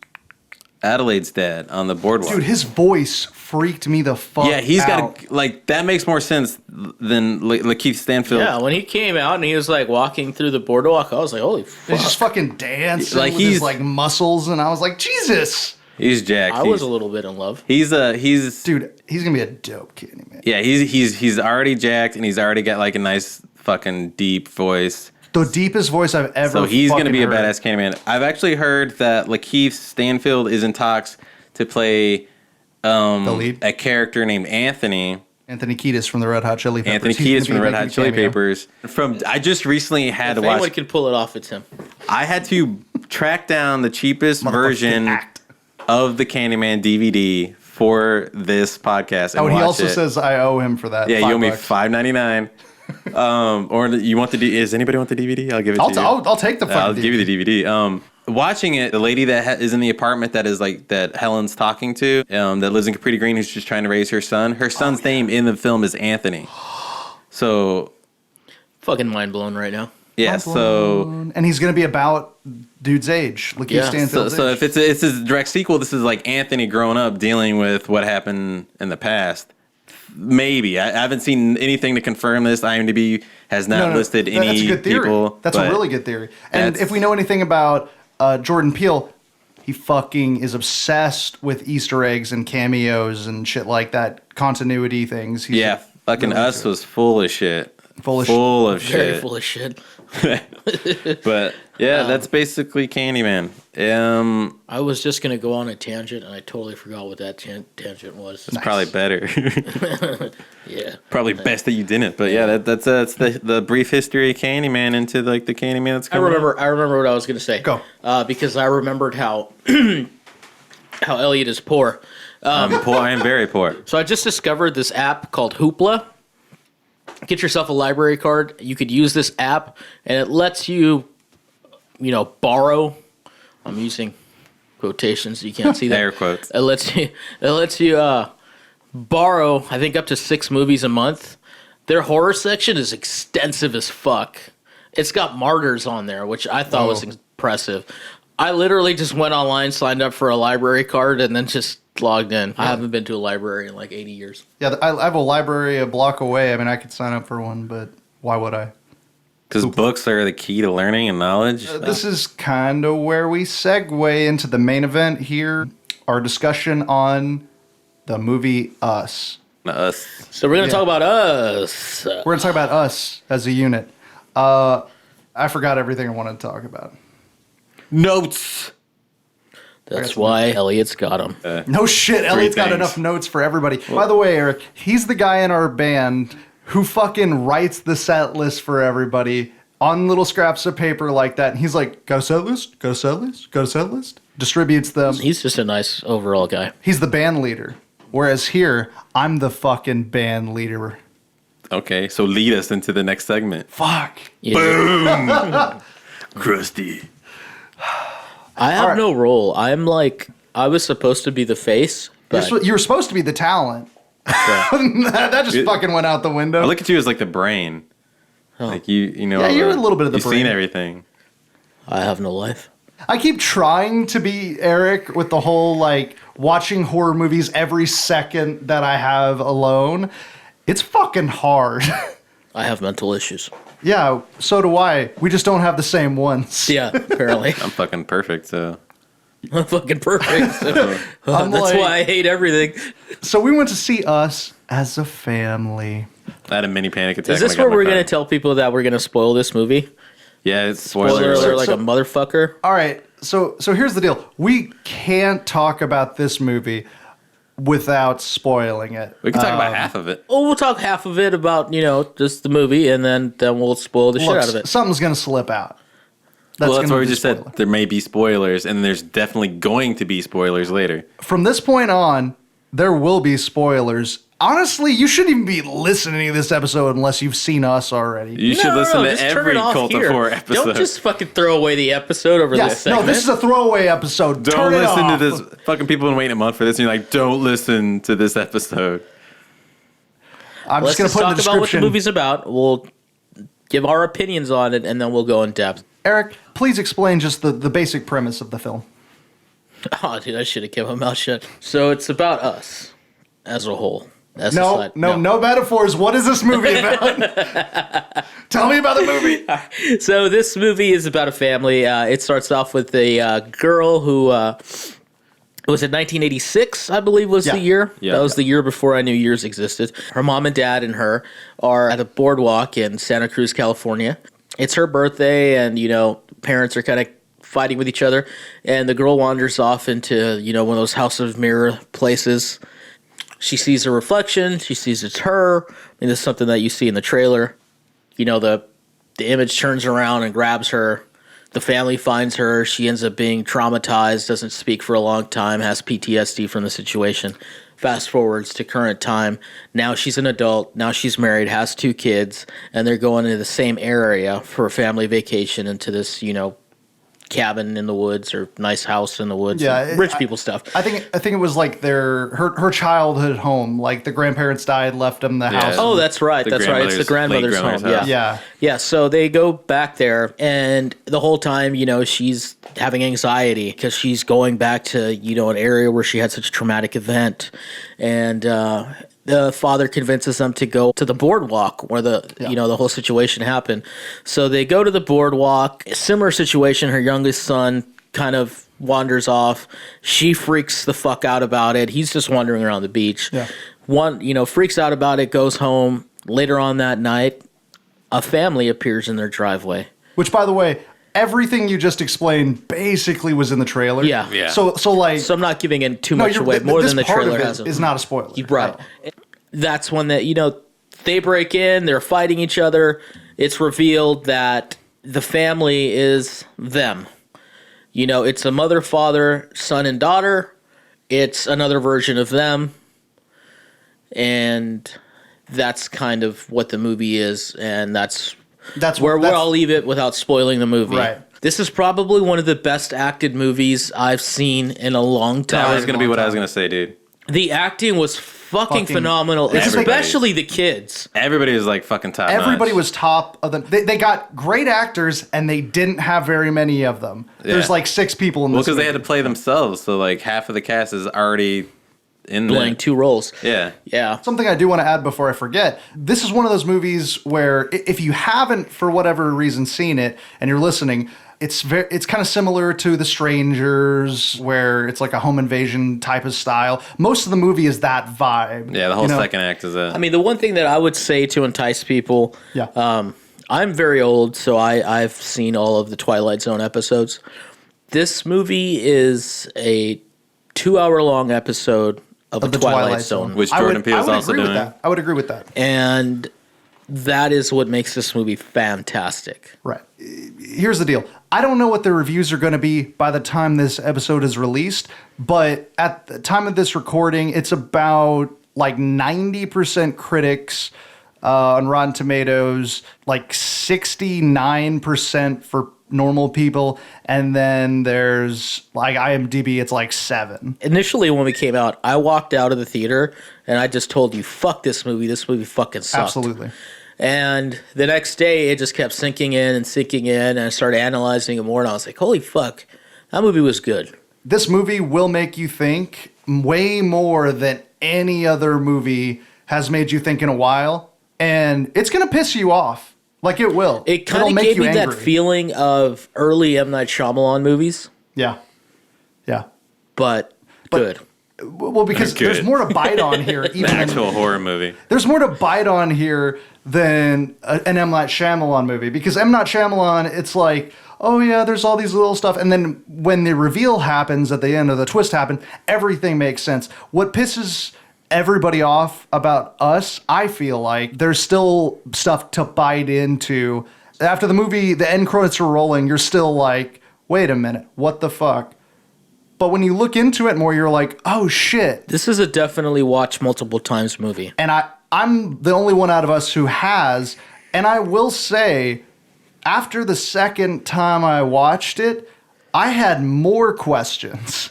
Adelaide's dad on the boardwalk. Dude, his voice freaked me the fuck yeah, he's out. got that makes more sense than Lakeith Stanfield. Yeah, when he came out and he was like walking through the boardwalk, I was like, holy fuck. He's just fucking dancing Like, with his like muscles, and I was like, Jesus. He's jacked. I was a little bit in love. He's Dude, he's gonna be a dope Candyman. yeah, he's already jacked and he's already got like a nice fucking deep voice. The deepest voice I've ever. So he's gonna be a heard. badass Candyman. I've actually heard that Lakeith Stanfield is in talks to play The lead, a character named Anthony. Anthony Kiedis from the Red Hot Chili Peppers. Anthony He's Kiedis gonna from be the Red making Hot Chili a cameo. Papers. I just recently had If to watch. anyone can pull it off, it's him. I had to track down the cheapest Motherfuckers version can act. of the Candyman DVD for this podcast. And Oh, and he watch also it. says I owe him for that. "Yeah, you owe me $5. $5.99." Or you want the? Does anybody want the DVD? I'll give it to you. I'll take the fucking I'll DVD. give you the DVD. Watching it, the lady that is in the apartment that is like that Helen's talking to, that lives in Capri Green, who's just trying to raise her son. Her son's name in the film is Anthony. So, Fucking mind blown right now. yeah. So, And he's gonna be about dude's age. Lakeith Yeah, Stanfield's so age. if it's a direct sequel, this is like Anthony growing up dealing with what happened in the past. Maybe I haven't seen anything to confirm this. IMDb has not listed any that's a good theory. people. That's a but really good theory. And that's- if we know anything about Jordan Peele, he fucking is obsessed with Easter eggs and cameos and shit like that, continuity things. He's Yeah, fucking really Us into it. was full of shit. Full of Very shit. full of shit. But yeah, that's basically Candyman. I was just going to go on a tangent, and I totally forgot what that tangent was. It's probably better. Yeah. Probably best that you didn't. But yeah, that's the brief history of Candyman into like the Candyman that's I coming. remember what I was going to say. Go. Because I remembered how how Elliot is poor. I'm poor. I am very poor. So I just discovered this app called Hoopla. Get yourself a library card. You could use this app, and it lets you, borrow. I'm using quotations. You can't see that. Air quotes. It lets you borrow. I think up to 6 movies a month. Their horror section is extensive as fuck. It's got martyrs on there, which I thought was impressive. I literally just went online, signed up for a library card, and then just logged in. I haven't been to a library in like 80 years. Yeah, I have a library a block away. I mean, I could sign up for one, but why would I? Because books are the key to learning and knowledge. This is kind of where we segue into the main event here, our discussion on the movie Us. Us. So we're going to talk about Us. We're going to talk about Us as a unit. I forgot everything I wanted to talk about. Notes. That's why Elliot's got them. No shit, Elliot's got things. enough notes for everybody. By the way, Eric, he's the guy in our band who fucking writes the set list for everybody on little scraps of paper like that. And he's like, go set list, go set list, go set list. Distributes them. He's just a nice overall guy. He's the band leader. Whereas here, I'm the fucking band leader. Okay, so lead us into the next segment. Fuck. Yeah. Krusty. I have Alright. no role. I was supposed to be the face, but You were supposed to be the talent. that just fucking went out the window. I look at you as like the brain. Like you know. Yeah, you're a little bit of the you've brain. seen everything. I have no life. I keep trying to be Eric with the whole like watching horror movies every second that I have alone. It's fucking hard. I have mental issues. Yeah, so do I. We just don't have the same ones. Yeah, apparently. I'm fucking perfect. So I'm fucking perfect. So, I'm that's like- why I hate everything. So we went to see Us as a family. I had a mini panic attack. Is this when I got where in my we're going to car. tell people that we're going to spoil this movie? Yeah, it's Spoiler spoilers. alert, like So- a motherfucker. All right, so here's the deal. We can't talk about this movie without spoiling it. We can talk about half of it. Oh, we'll talk half of it about, just the movie, and then we'll spoil the shit Look, out of it. something's gonna slip out. Well, that's gonna what we be just spoiler. said. There may be spoilers, and there's definitely going to be spoilers later. From this point on, there will be spoilers. Honestly, you shouldn't even be listening to this episode unless you've seen us already. You should listen to just turn every it off Cult here. of Horror episode. Don't just fucking throw away the episode over this segment. No, this is a throwaway episode. Don't Turn it listen off. to this. Fucking people have been waiting a month for this, and you're like, don't listen to this episode. I'm Let's just going to put in talk the about what the description. movie's about. We'll give our opinions on it, and then we'll go in depth. Eric, please explain just the basic premise of the film. Oh, dude, I should have kept my mouth shut. So it's about us as a whole. As a No, society. no metaphors. What is this movie about? Tell me about the movie. So this movie is about a family. It starts off with a girl who was in 1986, I believe was the year. Yeah. That was the year before I knew years existed. Her mom and dad and her are at a boardwalk in Santa Cruz, California. It's her birthday, and, parents are kind of fighting with each other. And the girl wanders off into, one of those House of Mirror places. She sees a reflection. She sees it's her. I mean, this is something that you see in the trailer. The image turns around and grabs her. The family finds her. She ends up being traumatized, doesn't speak for a long time, has PTSD from the situation. Fast forwards to current time. Now she's an adult. Now she's married, has 2 kids, and they're going to the same area for a family vacation into this, cabin in the woods or nice house in the woods. Yeah, rich people stuff. I think it was like her childhood home. Like the grandparents died, left them the house. Oh, that's right. The That's right. It's the grandmother's- late grandmother's home. grandmother's Yeah. house. Yeah. So they go back there, and the whole time, she's having anxiety because she's going back to, an area where she had such a traumatic event. And the father convinces them to go to the boardwalk where the whole situation happened. So they go to the boardwalk. Similar situation. Her youngest son kind of wanders off. She freaks the fuck out about it. He's just wandering around the beach. Yeah. One, freaks out about it, goes home. Later on that night, a family appears in their driveway. Which, by the way, everything you just explained basically was in the trailer. Yeah. Yeah. So like. So I'm not giving it too much away, more this than the part trailer of it has. is not a spoiler. Right. That's when they break in, they're fighting each other. It's revealed that the family is them. It's a mother, father, son, and daughter. It's another version of them. And that's kind of what the movie is, and that's where I'll leave it without spoiling the movie. Right. This is probably one of the best acted movies I've seen in a long time. That was going to be what I was going to say, dude. The acting was fucking phenomenal, especially the kids. Everybody was like fucking top Everybody notch. was top of the. They got great actors, and they didn't have very many of them. There's like 6 people in this. Well, because they movie. had to play themselves, so like half of the cast is already in Playing there. 2 roles. Yeah. Yeah. Something I do want to add before I forget. This is one of those movies where if you haven't, for whatever reason, seen it and you're listening, it's kind of similar to The Strangers, where it's like a home invasion type of style. Most of the movie is that vibe. Yeah, the whole second act is a... I mean, the one thing that I would say to entice people, Yeah. I'm very old, so I've seen all of the Twilight Zone episodes. This movie is a 2-hour-long episode of the Twilight Zone. Which Jordan Peele is also agree doing. with that. I would agree with that. And that is what makes this movie fantastic. Right. Here's the deal. I don't know what the reviews are going to be by the time this episode is released, but at the time of this recording, it's about like 90% critics on Rotten Tomatoes, like 69% for normal people, and then there's like IMDb, it's like 7. Initially, when we came out, I walked out of the theater and I just told you, fuck this movie. This movie fucking sucked. Absolutely. And the next day, it just kept sinking in, and I started analyzing it more, and I was like, holy fuck, that movie was good. This movie will make you think way more than any other movie has made you think in a while, and it's going to piss you off. Like, it will. It kind It'll of make gave you me that angry. feeling of early M. Night Shyamalan movies, Yeah. Yeah. but good. Well, because Good. there's more to bite on here. An Even actual horror movie. there's more to bite on here than an M. Night Shyamalan movie. Because M. Night Shyamalan, it's like, oh yeah, there's all these little stuff. And then when the reveal happens at the end, or the twist happens, everything makes sense. What pisses everybody off about us, I feel like, there's still stuff to bite into After the movie, the end credits are rolling, you're still like, wait a minute, what the fuck? But when you look into it more, you're like, oh shit. This is a definitely watch multiple times movie. And I'm the only one out of us who has. And I will say, after the second time I watched it, I had more questions.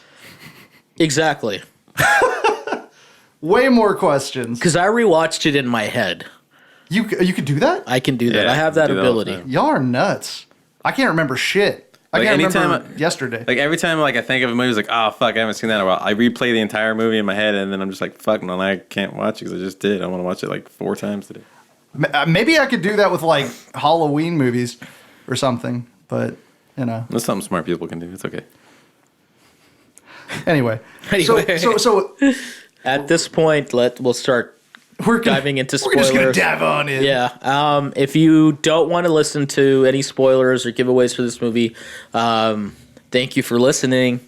Exactly. Way more questions. Because I rewatched it in my head. You could do that? I can do that. Yeah, I have that do that all the ability. time. Y'all are nuts. I can't remember shit. I Like, can't anytime remember yesterday. Like every time I think of a movie, it's like, oh fuck, I haven't seen that in a while. I replay the entire movie in my head, and then I'm just like, fuck, no, I can't watch it because I just did. I want to watch it like 4 times today. Maybe I could do that with like Halloween movies or something, but you know. That's something smart people can do. It's okay. Anyway. Anyway. So At this point, we'll start diving into spoilers. We're just gonna dive on in. Yeah. If you don't want to listen to any spoilers or giveaways for this movie, thank you for listening.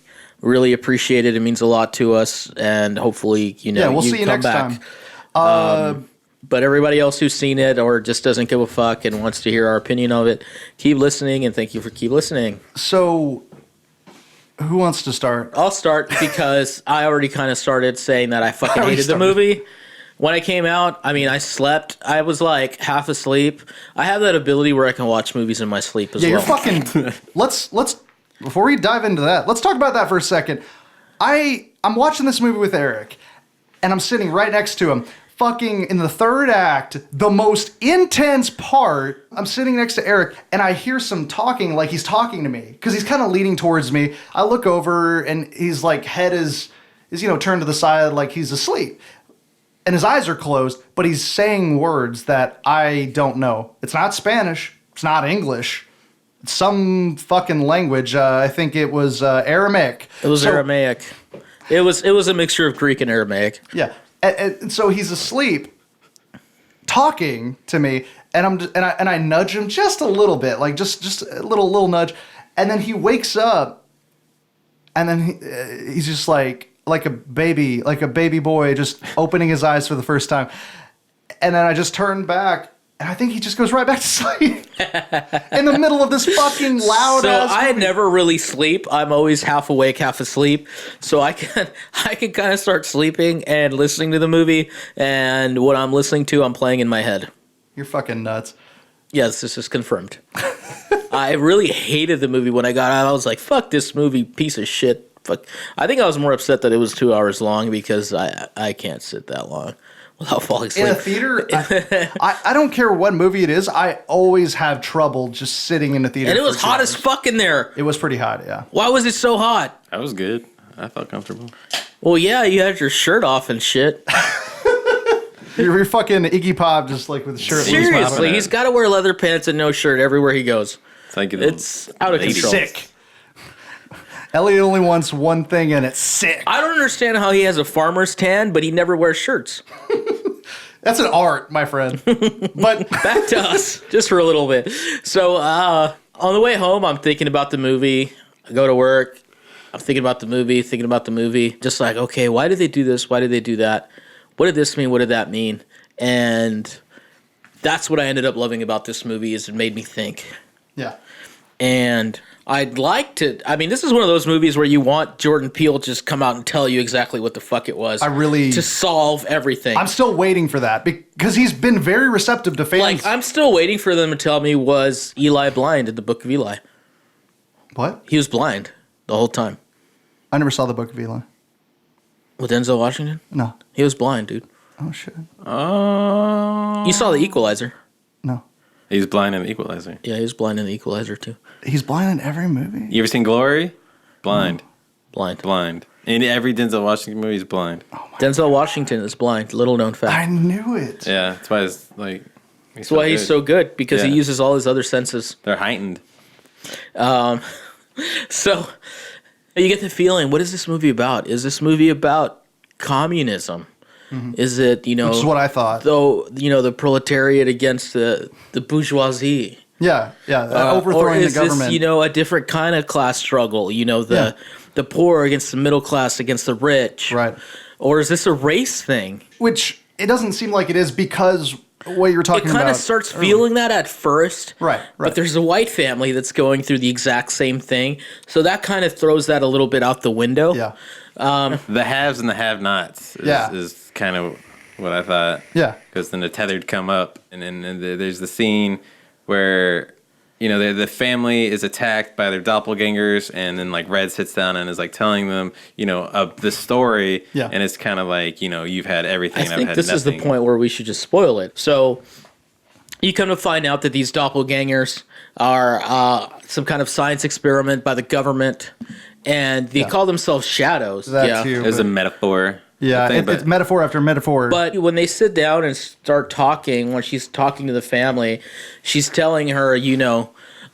Really appreciate it. It means a lot to us, and hopefully, we'll see you come next back. time. But everybody else who's seen it or just doesn't give a fuck and wants to hear our opinion of it, keep listening, and thank you for keep listening. So, who wants to start? I'll start because I already kind of started saying that I fucking already hated the started. movie. When it came out, I mean, I slept. I was like half asleep. I have that ability where I can watch movies in my sleep as well. You're fucking. let's before we dive into that, let's talk about that for a second. I'm watching this movie with Eric, and I'm sitting right next to him. Fucking in the third act, the most intense part, I'm sitting next to Eric and I hear some talking like he's talking to me because he's kind of leaning towards me. I look over and he's like head is turned to the side like he's asleep. And his eyes are closed, but he's saying words that I don't know. It's not Spanish. It's not English. It's some fucking language. I think it was Aramaic. It was Aramaic. It was a mixture of Greek and Aramaic. Yeah. And so he's asleep, talking to me, and I nudge him just a little bit, like just a little nudge, and then he wakes up, and then he's just like a baby boy, just opening his eyes for the first time, and then I just turn back. And I think he just goes right back to sleep in the middle of this fucking loud ass. So I never really sleep. I'm always half awake, half asleep. So I can kind of start sleeping and listening to the movie, and what I'm listening to, I'm playing in my head. You're fucking nuts. Yes, this is confirmed. I really hated the movie when I got out. I was like, "Fuck this movie, piece of shit." Fuck. I think I was more upset that it was 2 hours long because I can't sit that long without falling asleep. In a theater, I don't care what movie it is. I always have trouble just sitting in a theater. And it was for 2 hot hours. as fuck in there. It was pretty hot, yeah. Why was it so hot? That was good. I felt comfortable. Well, yeah, you had your shirt off and shit. You're fucking Iggy Pop just like with the shirt loose. Seriously, he's got to wear leather pants and no shirt everywhere he goes. Thank you. It's out of control. Sick. Elliot only wants one thing, and it's sick. I don't understand how he has a farmer's tan, but he never wears shirts. That's an art, my friend. But Back to us, just for a little bit. So on the way home, I'm thinking about the movie. I go to work. I'm thinking about the movie. Just like, okay, why did they do this? Why did they do that? What did this mean? What did that mean? And that's what I ended up loving about this movie is it made me think. yeah. And I'd like to. I mean, this is one of those movies where you want Jordan Peele to just come out and tell you exactly what the fuck it was. To solve everything. I'm still waiting for that because he's been very receptive to fans. Like, I'm still waiting for them to tell me, was Eli blind in the Book of Eli? What? He was blind the whole time. I never saw the Book of Eli. With Denzel Washington? No. He was blind, dude. Oh shit. You saw The Equalizer. No. He's blind in The Equalizer. Yeah, he was blind in The Equalizer, too. He's blind in every movie. You ever seen Glory? Blind. Blind. Blind. In every Denzel Washington movie, he's blind. Denzel Washington is blind. Little known I fact. knew it. Yeah, that's why it's like. That's why he's so good, because he Yeah. uses all his other senses. They're heightened. So, you get the feeling, what is this movie about? Is this movie about communism? Is it, Which is what I thought. though, the proletariat against the bourgeoisie? Yeah. Or Overthrowing is the government. this, a different kind of class struggle? The poor against the middle class against the rich. Right. Or is this a race thing? Which it doesn't seem like it is because what you were talking It about. kind of starts feeling that at first. Right. But there's a white family that's going through the exact same thing. So that kind of throws that a little bit out the window. Yeah. The haves and the have-nots is kind of what I thought. Yeah. Because then the tethered come up, and then there's the scene where, the family is attacked by their doppelgangers, and then, like, Red sits down and is, like, telling them, of the story. Yeah. And it's kind of like, you've had everything, I and I've think had this nothing. is the point where we should just spoil it. So you come to find out that these doppelgangers are some kind of science experiment by the government, and they call themselves shadows. That too. As a metaphor. Yeah, it's metaphor after metaphor. But when they sit down and start talking, when she's talking to the family, she's telling her,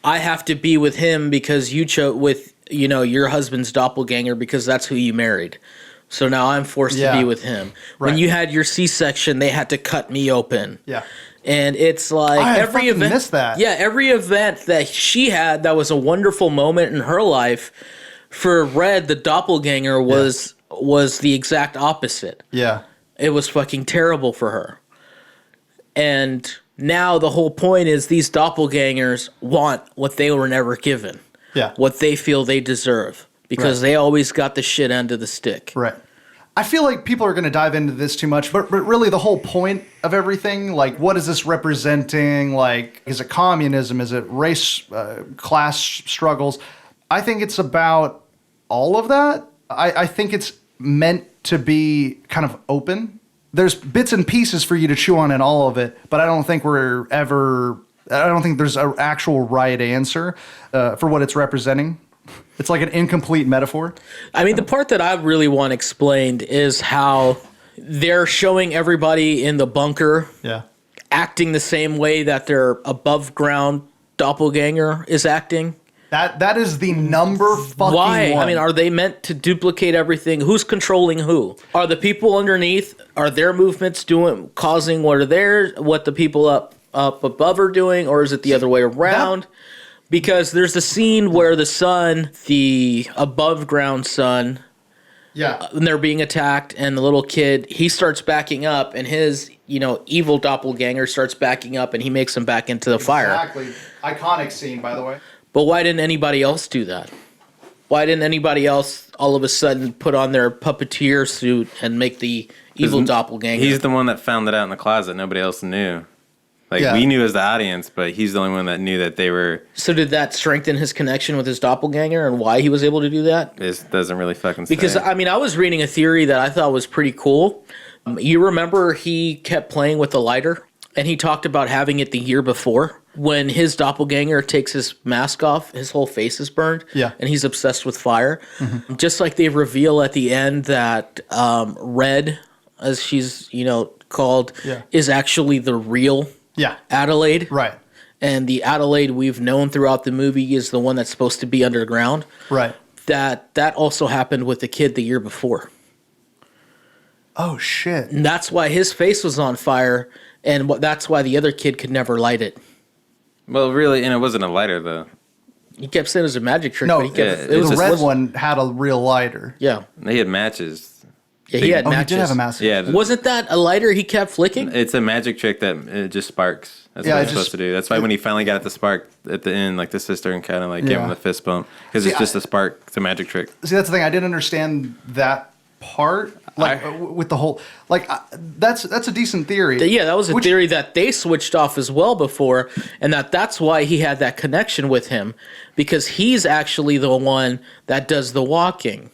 I have to be with him because you chose with, your husband's doppelganger because that's who you married. So now I'm forced to be with him. Right. When you had your C-section, they had to cut me open. Yeah. And it's like every event. Missed that. Yeah, every event that she had that was a wonderful moment in her life. For Red, the doppelganger was the exact opposite. Yeah. It was fucking terrible for her. And now the whole point is these doppelgangers want what they were never given. Yeah. What they feel they deserve. Because they always got the shit end of the stick. Right. I feel like people are going to dive into this too much, but really the whole point of everything, like, what is this representing? Like, is it communism? Is it race, class struggles? I think it's about all of that. I think it's meant to be kind of open. There's bits and pieces for you to chew on in all of it, but I don't think there's an actual right answer for what it's representing. It's like an incomplete metaphor. I mean, the part that I really want explained is how they're showing everybody in the bunker acting the same way that their above ground doppelganger is acting. That is the number fucking Why? one. I mean, are they meant to duplicate everything? Who's controlling who? Are the people underneath, are their movements causing what the people up above are doing, or is it the other way around? Because there's the scene where the above ground son, and they're being attacked, and the little kid, he starts backing up, and his, evil doppelganger starts backing up, and he makes him back into the fire. Exactly. Iconic scene, by the way. But why didn't anybody else do that? Why didn't anybody else all of a sudden put on their puppeteer suit and make the evil doppelganger? He's the one that found it out in the closet. Nobody else knew. We knew as the audience, but he's the only one that knew that they were... So did that strengthen his connection with his doppelganger and why he was able to do that? It doesn't really fucking say. Because, I mean, I was reading a theory that I thought was pretty cool. You remember he kept playing with the lighter? And he talked about having it the year before. When his doppelganger takes his mask off, his whole face is burned. Yeah. And he's obsessed with fire. Mm-hmm. Just like they reveal at the end that Red, as she's, called, is actually the real Adelaide. Right. And the Adelaide we've known throughout the movie is the one that's supposed to be underground. Right. That also happened with the kid the year before. Oh, shit. And that's why his face was on fire, and that's why the other kid could never light it. Well, really, and it wasn't a lighter, though. He kept saying it was a magic trick. No, but the red one had a real lighter. Yeah. He had matches. Yeah, he had matches. He did have a match. Yeah. Wasn't that a lighter he kept flicking? It's a magic trick that it just sparks. That's what it's supposed to do. That's why when he finally got it to spark at the end, like the sister and kind of like gave him the fist bump. Because it's just a spark. It's a magic trick. See, that's the thing. I didn't understand that part. With the whole... that's a decent theory. Yeah, that was a theory that they switched off as well before, and that's why he had that connection with him, because he's actually the one that does the walking.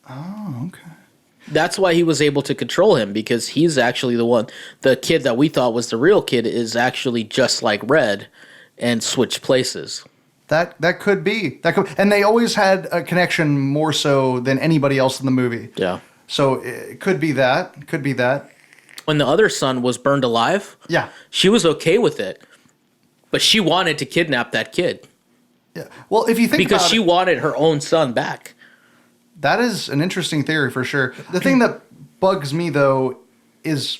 Oh, okay. That's why he was able to control him, because he's actually the one. The kid that we thought was the real kid is actually just like Red and switched places. That could be. And they always had a connection more so than anybody else in the movie. Yeah. So it could be that. When the other son was burned alive, she was okay with it. But she wanted to kidnap that kid. Yeah. Well, if you think because about she wanted her own son back. That is an interesting theory for sure. The thing that bugs me, though, is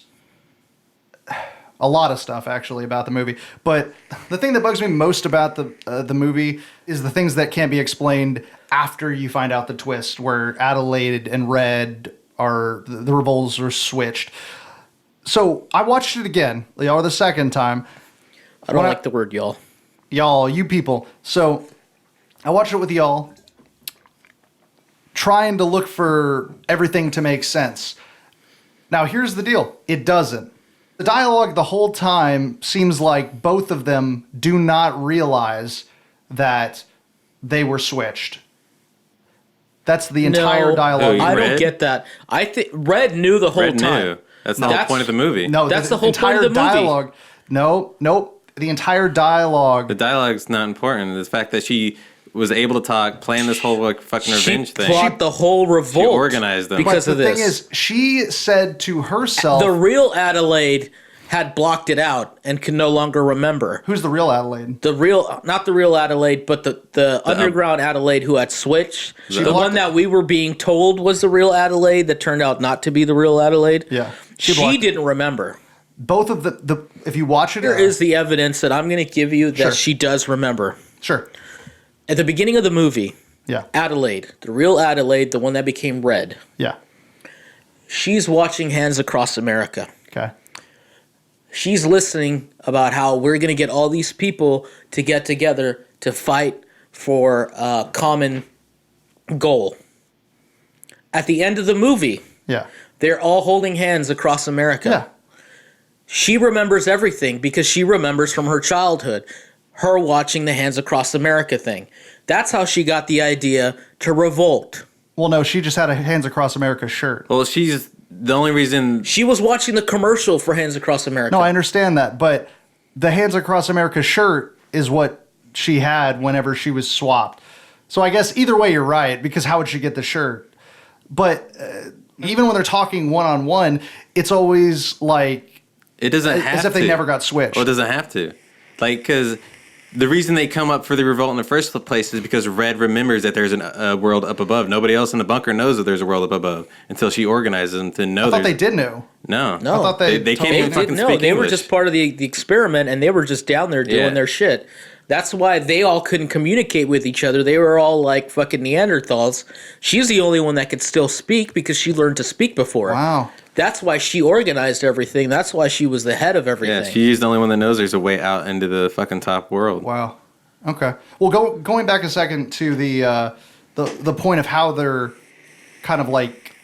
a lot of stuff, actually, about the movie. But the thing that bugs me most about the movie is the things that can't be explained after you find out the twist, where Adelaide and Red the roles are switched. So I watched it again, or the second time. I don't like the word y'all. Y'all, you people. So I watched it with y'all, trying to look for everything to make sense. Now, here's the deal. It doesn't. The dialogue the whole time seems like both of them do not realize that they were switched. That's the entire dialogue. I Red? don't get that. I think Red knew the whole Red time. knew. That's the whole point of the movie. No, That's the whole point of the movie. dialogue. Nope. The entire dialogue. The dialogue's not important. The fact that she was able to talk, plan this whole like fucking revenge thing. She plot the whole revolt. She organized them. because But of the this. thing is, she said to herself, The real Adelaide had blocked it out and could no longer remember. who's the real Adelaide? Not the real Adelaide, but the underground Adelaide who had switched. The blocked one that we were being told was the real Adelaide that turned out not to be the real Adelaide. Yeah. She blocked- didn't remember. Both of the if you watch it, Here is the evidence that I'm going to give you that Sure. she does remember. Sure. At the beginning of the movie, Yeah. Adelaide, the real Adelaide, the one that became Red, Yeah. she's watching Hands Across America. Okay. She's listening about how we're going to get all these people to get together to fight for a common goal. At the end of the movie, Yeah. they're all holding hands across America. Yeah. She remembers everything because she remembers from her childhood, her watching the Hands Across America thing. That's how she got the idea to revolt. Well, no, she just had a Hands Across America shirt. Well, she's the only reason. She was watching the commercial for Hands Across America. No, I understand that, but the Hands Across America shirt is what she had whenever she was swapped. So I guess either way, you're right, because how would she get the shirt? But even when they're talking one-on-one, it's always like It doesn't have to. as if they never got switched. Well, it doesn't have to. Like, because the reason they come up for the revolt in the first place is because Red remembers that there's a world up above. Nobody else in the bunker knows that there's a world up above until she organizes them to know. I thought they did know. No. I thought they can't totally even fucking No, speak they were English. just part of the experiment, and they were just down there doing Yeah. their shit. That's why they all couldn't communicate with each other. They were all like fucking Neanderthals. She's the only one that could still speak because she learned to speak before. Wow. That's why she organized everything. That's why she was the head of everything. Yeah, she's the only one that knows there's a way out into the fucking top world. Wow. Okay. Well, going back a second to the point of how they're kind of like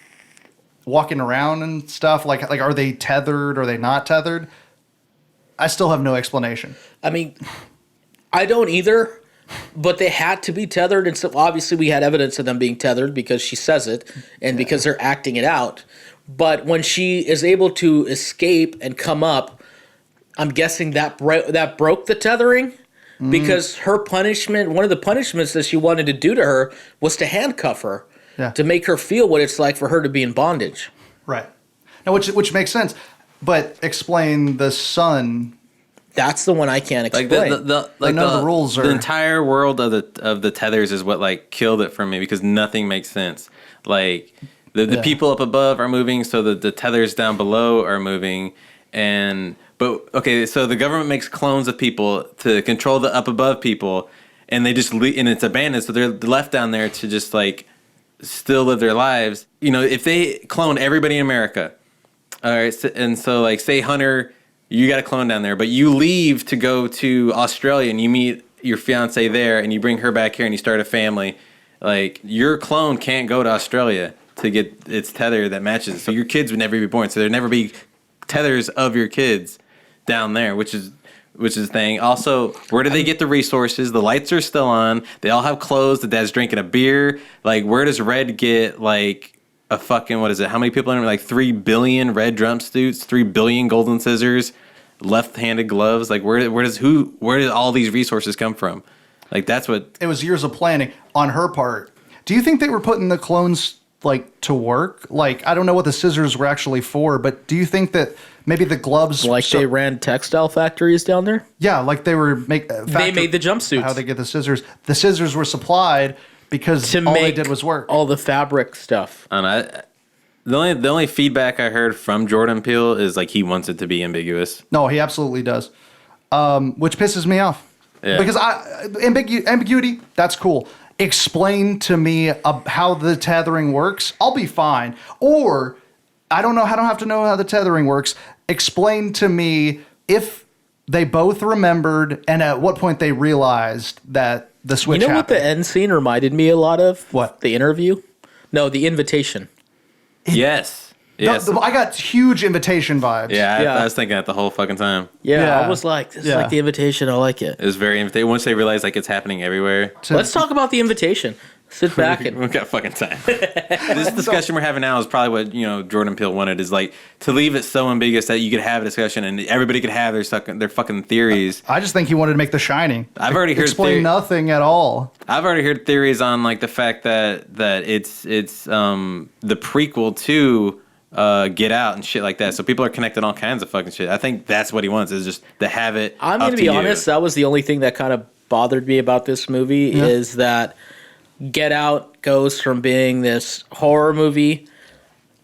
walking around and stuff. Like are they tethered? Are they not tethered? I still have no explanation. I mean, I don't either, but they had to be tethered. And so obviously we had evidence of them being tethered because she says it and because they're acting it out. But when she is able to escape and come up, I'm guessing that broke the tethering because her punishment, one of the punishments that she wanted to do to her was to handcuff her to make her feel what it's like for her to be in bondage. Right. Now, which makes sense. But explain the sun. That's the one I can't explain. Like none of the rules are. The entire world of the tethers is what like killed it for me because nothing makes sense. Like the people up above are moving, so the tethers down below are moving, but okay, so the government makes clones of people to control the up above people, and they just and it's abandoned, so they're left down there to just like still live their lives. You know, if they clone everybody in America, all right, and so like say Hunter. You got a clone down there, but you leave to go to Australia and you meet your fiance there and you bring her back here and you start a family. Like, your clone can't go to Australia to get its tether that matches. So your kids would never be born. So there'd never be tethers of your kids down there, which is the thing. Also, where do they get the resources? The lights are still on. They all have clothes. The dad's drinking a beer. Like, where does Red get, like, a fucking, what is it? How many people in it? Like 3 billion red jumpsuits, 3 billion golden scissors, left-handed gloves. Like where did all these resources come from? Like that's what It was years of planning on her part. Do you think they were putting the clones like to work? Like I don't know what the scissors were actually for, but do you think that maybe the gloves Like they ran textile factories down there? Yeah, like they were They made the jumpsuits. How they get the scissors? The scissors were supplied because all they did was work. All the fabric stuff. the only feedback I heard from Jordan Peele is like he wants it to be ambiguous. No, he absolutely does, which pisses me off. Yeah. Because ambiguity, that's cool. Explain to me how the tethering works. I'll be fine. Or I don't have to know how the tethering works. explain to me if they both remembered and at what point they realized that the switch You know what happened. the end scene reminded me a lot of? What? The interview? No, the invitation. Yes. Yes. I got huge invitation vibes. Yeah, Yeah. I was thinking that the whole fucking time. Yeah, Yeah. I was like, this is Yeah. like the invitation. I like it. It was very once they realized like it's happening everywhere. Let's talk about the invitation. Sit back and We've got fucking time. This discussion we're having now is probably what Jordan Peele wanted, is like to leave it so ambiguous that you could have a discussion and everybody could have their fucking theories. I just think he wanted to make The Shining. I've already heard explain nothing at all. I've already heard theories on like the fact that it's the prequel to Get Out and shit like that. So people are connecting all kinds of fucking shit. I think that's what he wants, is just to have it. I'm going to be honest, that was the only thing that kind of bothered me about this movie is that Get Out goes from being this horror movie.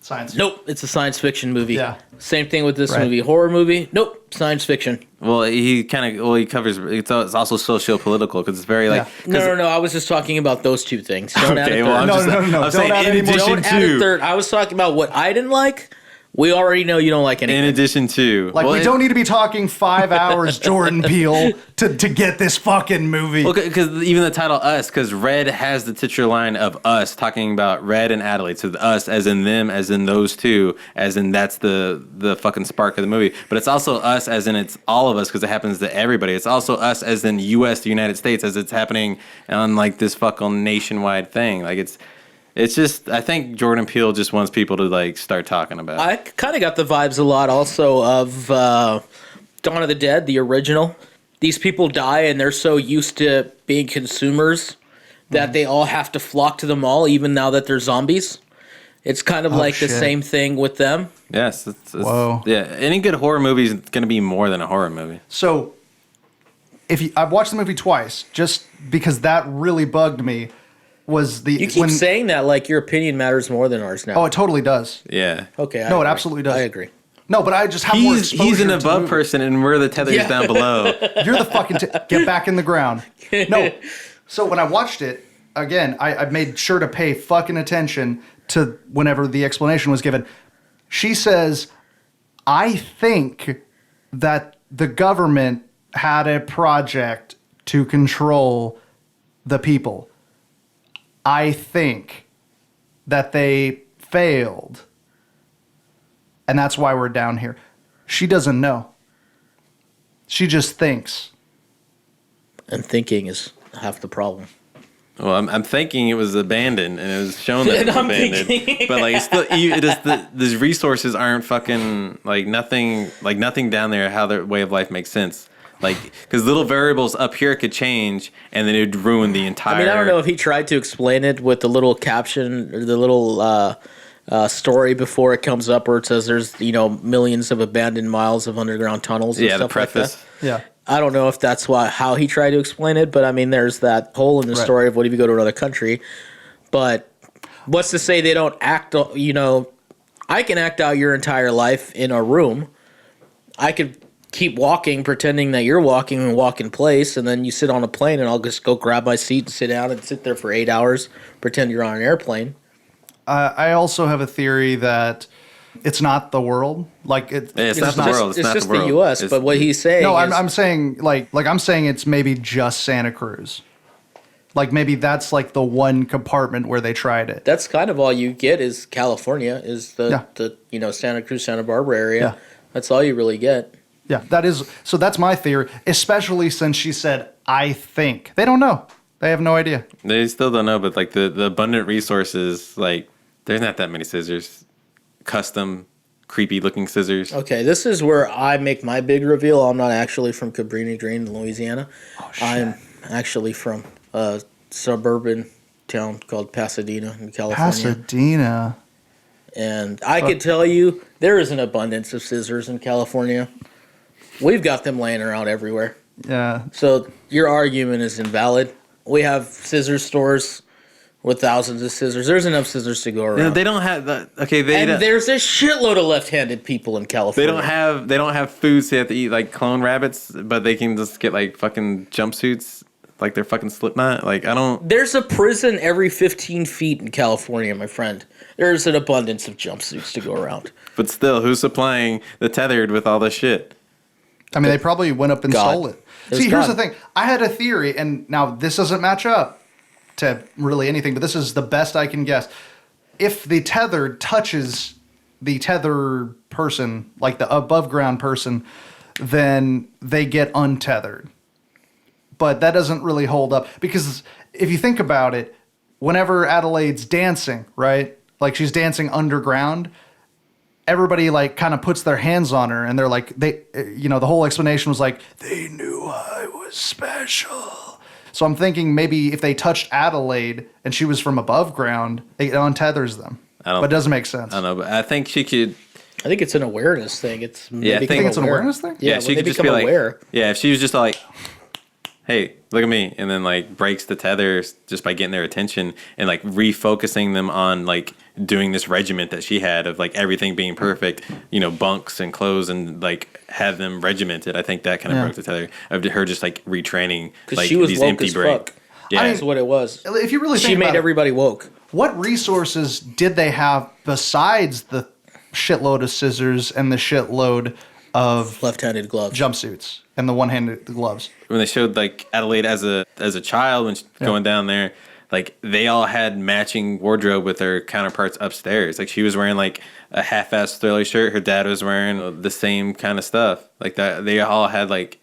Science. Nope, it's a science fiction movie. Yeah. Same thing with this Right. movie. Horror movie. Nope, science fiction. Well, he covers. It's also socio-political because it's very like. No. I was just talking about those two things. Don't add a Okay, third. well, I'm No, just, no. I'm Don't saying add in any more. addition Don't add a to. third. I was talking about what I didn't like. We already know you don't like anything. In addition to, Like, we don't need to be talking 5 hours, Jordan Peele, to get this fucking movie. Well, because even the title "Us," because Red has the titular line of "us," talking about Red and Adelaide. So the "us" as in them, as in those two, as in that's the fucking spark of the movie. But it's also "us" as in it's all of us, because it happens to everybody. It's also "us" as in U.S. the United States, as it's happening on like this fucking nationwide thing. Like it's just, I think Jordan Peele just wants people to like start talking about it. I kind of got the vibes a lot also of Dawn of the Dead, the original. These people die and they're so used to being consumers that they all have to flock to the mall even now that they're zombies. It's kind of like the shit. same thing with them. Yes. Whoa. Yeah, any good horror movie is going to be more than a horror movie. So, I've watched the movie twice, just because that really bugged me. Was the You keep saying that like your opinion matters more than ours now. Oh, it totally does. Yeah. Okay. I No, it agree. absolutely does. I agree. No, but I just have more exposure. He's an to above movies. person, and we're the tethers Yeah. down below. You're the fucking get back in the ground. No. So when I watched it again, I made sure to pay fucking attention to whenever the explanation was given. She says, "I think that the government had a project to control the people. I think that they failed. And that's why we're down here." She doesn't know. She just thinks. And thinking is half the problem. Well, I'm thinking it was abandoned, and it was shown that it was I'm abandoned. thinking- But like, it's still, it is these resources aren't fucking nothing down there. How their way of life makes sense. Like, because little variables up here could change, and then it would ruin the entire. I mean, I don't know if he tried to explain it with the little caption or the little story before it comes up where it says there's, millions of abandoned miles of underground tunnels and Yeah, the stuff like preface. that. Yeah. I don't know if that's how he tried to explain it, but I mean, there's that hole in the Right. story of what if you go to another country. But what's to say they don't act, I can act out your entire life in a room. I could keep walking, pretending that you're walking and walk in place, and then you sit on a plane and I'll just go grab my seat and sit down and sit there for 8 hours, pretend you're on an airplane. I also have a theory that it's not the world. Like It's not the world. It's It's not just the world. U.S., It's- but what he's saying no, is... I'm saying I'm saying it's maybe just Santa Cruz. Like maybe that's like the one compartment where they tried it. That's kind of all you get is California, is the Santa Cruz, Santa Barbara area. Yeah. That's all you really get. Yeah, that's my theory, especially since she said, "I think." They don't know. They have no idea. They still don't know, but like the abundant resources, like there's not that many scissors, custom, creepy looking scissors. Okay, this is where I make my big reveal. I'm not actually from Cabrini Green, Louisiana. Oh, shit. I'm actually from a suburban town called Pasadena in California. Pasadena. And I could tell you there is an abundance of scissors in California. We've got them laying around everywhere. Yeah. So your argument is invalid. We have scissors stores with thousands of scissors. There's enough scissors to go around. No, they don't have that. Okay, and there's a shitload of left-handed people in they California. don't have food, so they have to eat like clone rabbits, but they can just get like fucking jumpsuits. like they're fucking Slipknot. Like I don't. There's a prison every 15 feet in California, my friend. There's an abundance of jumpsuits to go around. But still, who's supplying the tethered with all this shit? I mean, they probably went up and God. stole it. It was See, here's God. the thing. I had a theory, and now this doesn't match up to really anything, but this is the best I can guess. If the tether touches the tether person, like the above ground person, then they get untethered. But that doesn't really hold up, because if you think about it, whenever Adelaide's dancing, right? Like she's dancing underground, everybody like kind of puts their hands on her, and they're like, the whole explanation was like, they knew I was special. So I'm thinking maybe if they touched Adelaide and she was from above ground, it untethers them. But it doesn't make sense. I don't know, but I think she could. I think it's an awareness thing. It's Yeah, I think it's an awareness thing? Yeah, she when could they just be become like, aware. yeah, if she was just like, hey, look at me, and then like breaks the tethers just by getting their attention and like refocusing them on like doing this regiment that she had of like everything being perfect, bunks and clothes, and like have them regimented. I think that kind of broke the tether of her just like retraining like she was these woke empty as brains. fuck. Yeah, That's what it was. If you really think She about made it, everybody woke. what resources did they have besides the shitload of scissors and the shitload of Left-handed gloves. jumpsuits and the one-handed gloves? when they showed like Adelaide as a child when she's going down there, like they all had matching wardrobe with their counterparts upstairs. Like she was wearing like a half-ass Thriller shirt, her dad was wearing the same kind of stuff. Like that, they all had like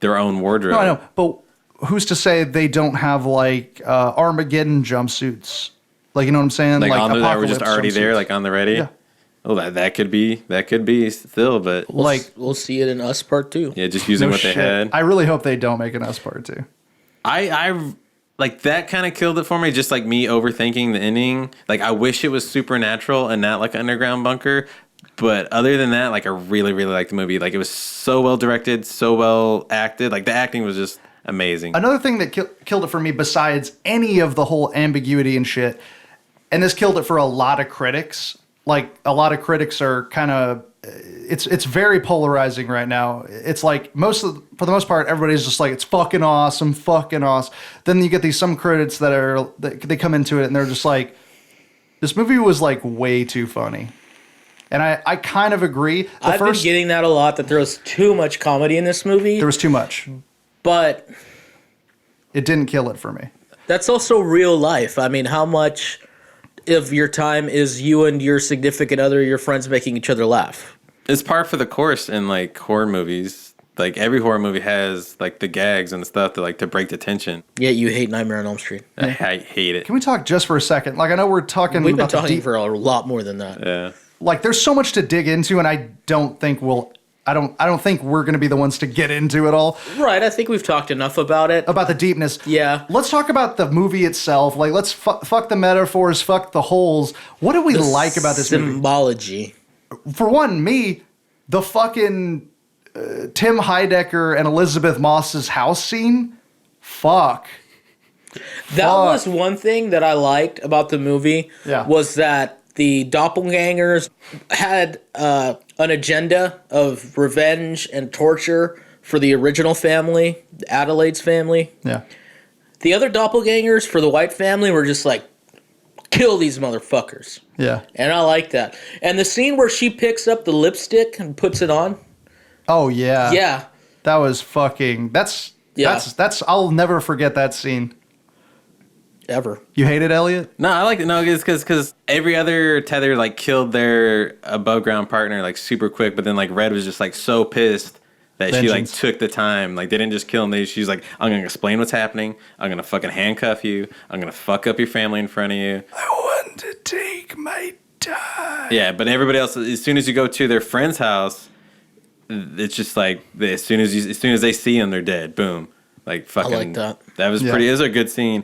their own wardrobe. No, I know, but who's to say they don't have like Armageddon jumpsuits? Like, you know what I'm saying? Like on there that were just apocalypse already there, jumpsuits. like on the ready. Yeah. Well, that could be still, but We'll see it in Us Part 2. yeah, just using No what shit. they had. I really hope they don't make an us part 2. I like that kind of killed it for me. Just like me overthinking the ending. Like I wish it was supernatural and not like an underground bunker. But other than that, like I really, really liked the movie. Like it was so well directed, so well acted. Like the acting was just amazing. Another thing that killed it for me, besides any of the whole ambiguity and shit, and this killed it for a lot of critics. Like a lot of critics are kind of, it's very polarizing right now. It's like for the most part, everybody's just like, it's fucking awesome, fucking awesome. Then you get some critics that they come into it and they're just like, this movie was like way too funny. And I kind of agree. I've been getting that a lot, that there was too much comedy in this movie. There was too much. But It didn't kill it for me. that's also real life. I mean, how much of your time is you and your significant other, your friends, making each other laugh? It's par for the course in like horror movies. Like every horror movie has like the gags and stuff to break the tension. Yet you hate Nightmare on Elm Street. I hate it. Can we talk just for a second? Like, I know we're talking We've been about the talking deep, for a lot more than that. Yeah. like there's so much to dig into, and I don't think I don't think we're going to be the ones to get into it all Right, I think we've talked enough about it. about the deepness. Yeah. Let's talk about the movie itself. Like, let's fuck the metaphors, fuck the holes. What do we like about this movie? Symbology. For one, the fucking Tim Heidecker and Elizabeth Moss's house scene. Fuck. That was one thing that I liked about the movie. Yeah. Was that the doppelgangers had an agenda of revenge and torture for the original family, Adelaide's family. Yeah. The other doppelgangers for the white family were just like, kill these motherfuckers. Yeah. And I like that. And the scene where she picks up the lipstick and puts it on. Oh yeah. Yeah. That was fucking. That's I'll never forget that scene. Ever. You hate it, Elliot? No, I like it. No, it's because every other tether like killed their above ground partner like super quick, but then like Red was just like so pissed that she like Vengeance. took the time. Like they didn't just kill him. She's like, I'm gonna explain what's happening. I'm gonna fucking handcuff you. I'm gonna fuck up your family in front of you. I want to take my time. Yeah, but everybody else, as soon as you go to their friend's house, it's just like as soon as they see him, they're dead. Boom. Like fucking. I like that. That was Yeah. pretty. It was a good scene.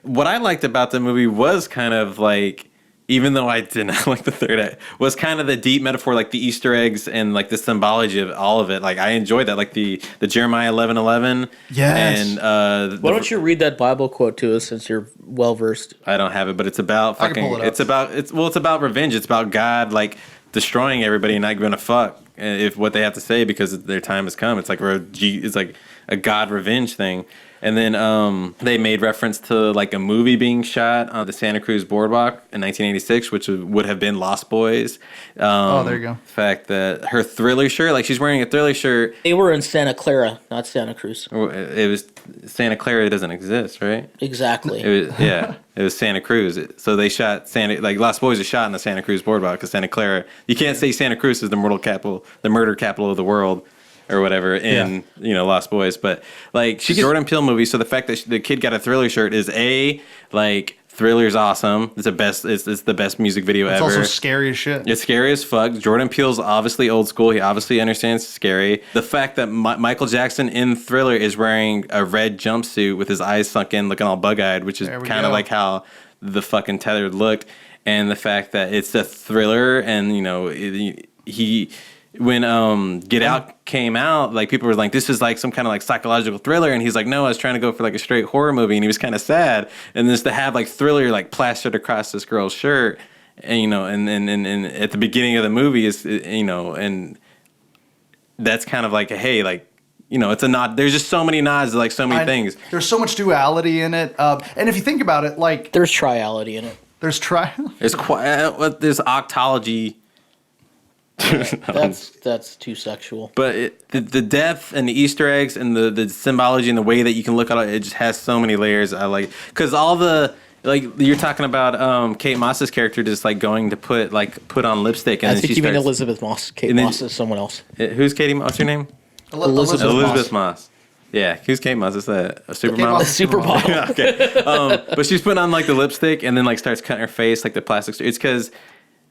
What I liked about the movie was kind of like, even though I did not like the third act, was kind of the deep metaphor, like the Easter eggs and like the symbology of all of it. Like I enjoyed that, like the Jeremiah 11:11. Yes. And Why don't you read that Bible quote to us since you're well versed? I don't have it, but it's about I can fucking. pull it up. It's about revenge. It's about God like destroying everybody and not giving a fuck if what they have to say because their time has come. It's like a god revenge thing. And then they made reference to like a movie being shot on the Santa Cruz Boardwalk in 1986, which would have been Lost Boys. There you go. The fact that her Thriller shirt, like she's wearing a Thriller shirt. They were in Santa Clara, not Santa Cruz. It was Santa Clara doesn't exist, right? Exactly. It was Santa Cruz. So they shot Lost Boys is shot in the Santa Cruz Boardwalk because Santa Clara. You can't say Santa Cruz is the murder capital of the world. Or whatever in Lost Boys, but like she's a Jordan Peele movie, so the fact that the kid got a Thriller shirt is like Thriller's awesome. It's the best music video ever. It's also scary as shit. It's scary as fuck. Jordan Peele's obviously old school. He obviously understands scary. The fact that Michael Jackson in Thriller is wearing a red jumpsuit with his eyes sunk in, looking all bug-eyed, which is kind of like how the fucking Tethered looked, and the fact that it's a thriller, and when Get Out came out, like people were like, this is like some kind of like psychological thriller, and he's like, no, I was trying to go for like a straight horror movie, and he was kind of sad, and just to have like Thriller like plastered across this girl's shirt, and and at the beginning of the movie is and that's kind of like hey, like it's a nod. There's just so many nods to like so many things. There's so much duality in it, and if you think about it, like there's triality in it. There's there's octology. That's too sexual. But the depth and the Easter eggs and the symbology and the way that you can look at it just has so many layers. I like because all the like you're talking about Kate Moss's character just like going to put on lipstick and I then think she you mean starts, Elizabeth Moss. Kate Moss is someone else. Who's Katie Moss? What's her name? Elizabeth Moss. Yeah, who's Kate Moss? Is that a supermodel? Supermodel. Okay. But she's putting on like the lipstick and then like starts cutting her face like the plastic. It's because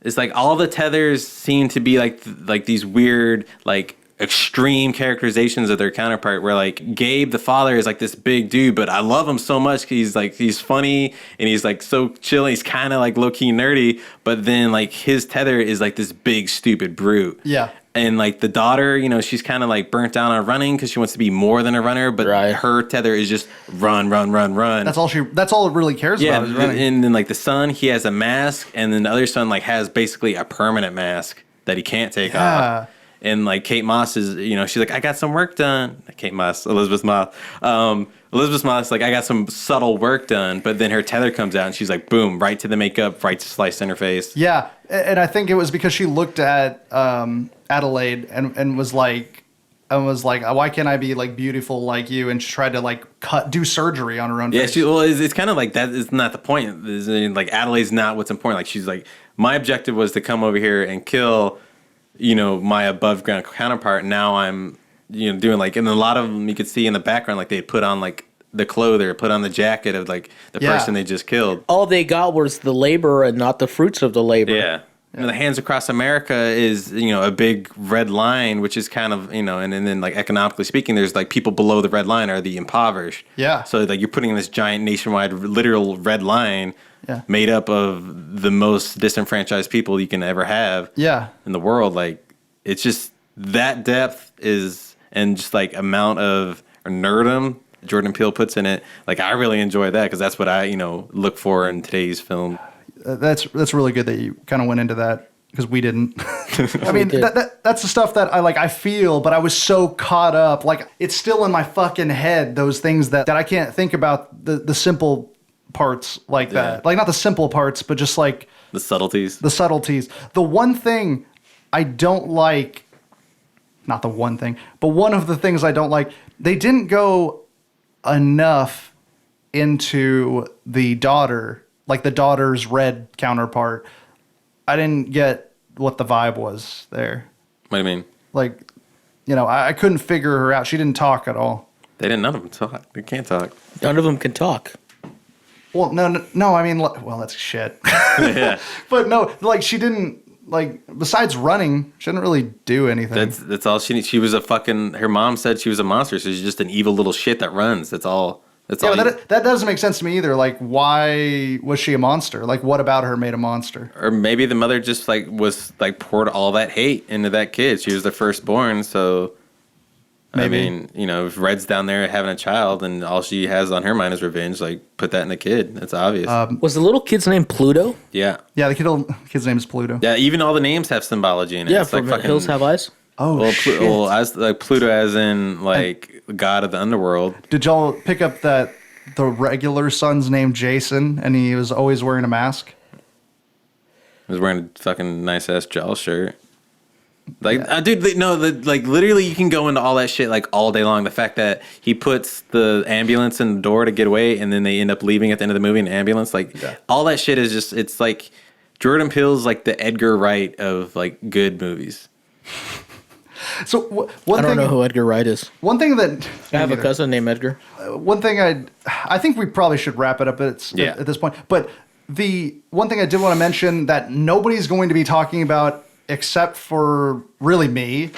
it's like all the tethers seem to be like these weird like extreme characterizations of their counterpart. Where like Gabe, the father, is like this big dude, but I love him so much. He's funny and he's like so chill. He's kind of like low key nerdy, but then like his tether is like this big stupid brute. Yeah. And like the daughter, she's kind of like burnt down on running because she wants to be more than a runner, but her tether is just run. That's all it really cares about is running. And then like the son, he has a mask, and then the other son like has basically a permanent mask that he can't take off. And like Kate Moss is, she's like, I got some work done. Elizabeth Moss. Elizabeth Moss, like, I got some subtle work done, but then her tether comes out and she's like, boom, right to the makeup, right to slice in her face. Yeah, and I think it was because she looked at Adelaide and was like, why can't I be like beautiful like you? And she tried to like do surgery on her own face. Yeah, it's kind of like that is not the point. Like Adelaide's not what's important. Like she's like, my objective was to come over here and kill, my above ground counterpart. Now I'm, doing like, and a lot of them you could see in the background, like they put on like the clothes or put on the jacket of like the person they just killed. All they got was the labor and not the fruits of the labor. Yeah. The Hands Across America is, a big red line, which is kind of, and then like economically speaking, there's like people below the red line are the impoverished. Yeah. So like you're putting this giant nationwide literal red line made up of the most disenfranchised people you can ever have in the world. Like it's just that depth is, and just like amount of nerdom Jordan Peele puts in it. Like I really enjoy that because that's what I, look for in today's film. That's really good that you kind of went into that because we didn't. I mean, that's the stuff that I feel, but I was so caught up. Like it's still in my fucking head, those things that I can't think about the simple parts like that. Like not the simple parts, but just like the subtleties. The one thing I don't like, not the one thing, but one of the things I don't like, they didn't go enough into the daughter. Like the daughter's red counterpart. I didn't get what the vibe was there. What do you mean? Like, I couldn't figure her out. She didn't talk at all. None of them talk. They can't talk. None of them can talk. Well, no. I mean, well, that's shit. Yeah. But no, like she didn't. Like besides running, she didn't really do anything. That's all she needs. She was a fucking. Her mom said she was a monster, so she's just an evil little shit that runs. That's all. That doesn't make sense to me either. Like, why was she a monster? Like, what about her made a monster? Or maybe the mother just like was like poured all that hate into that kid. She was the firstborn, so maybe. I mean, if Red's down there having a child and all she has on her mind is revenge, like put that in the kid. That's obvious. Was the little kid's name Pluto? Yeah. Yeah, the kid's name is Pluto. Yeah, even all the names have symbology in it. Yeah, it's from like fucking, Hills Have Eyes. Oh, Well, shit. as like Pluto, as in like god of the underworld. Did y'all pick up that the regular son's named Jason and he was always wearing a mask? He was wearing a fucking nice ass Jaws shirt. Like, dude, no, like literally, you can go into all that shit like all day long. The fact that he puts the ambulance in the door to get away, and then they end up leaving at the end of the movie in an ambulance, like all that shit is just, it's like Jordan Peele's like the Edgar Wright of like good movies. So one I don't thing, know who Edgar Wright is. one thing that I have a cousin named Edgar. one thing I think we probably should wrap it up at this point. But the one thing I did want to mention that nobody's going to be talking about except for really me.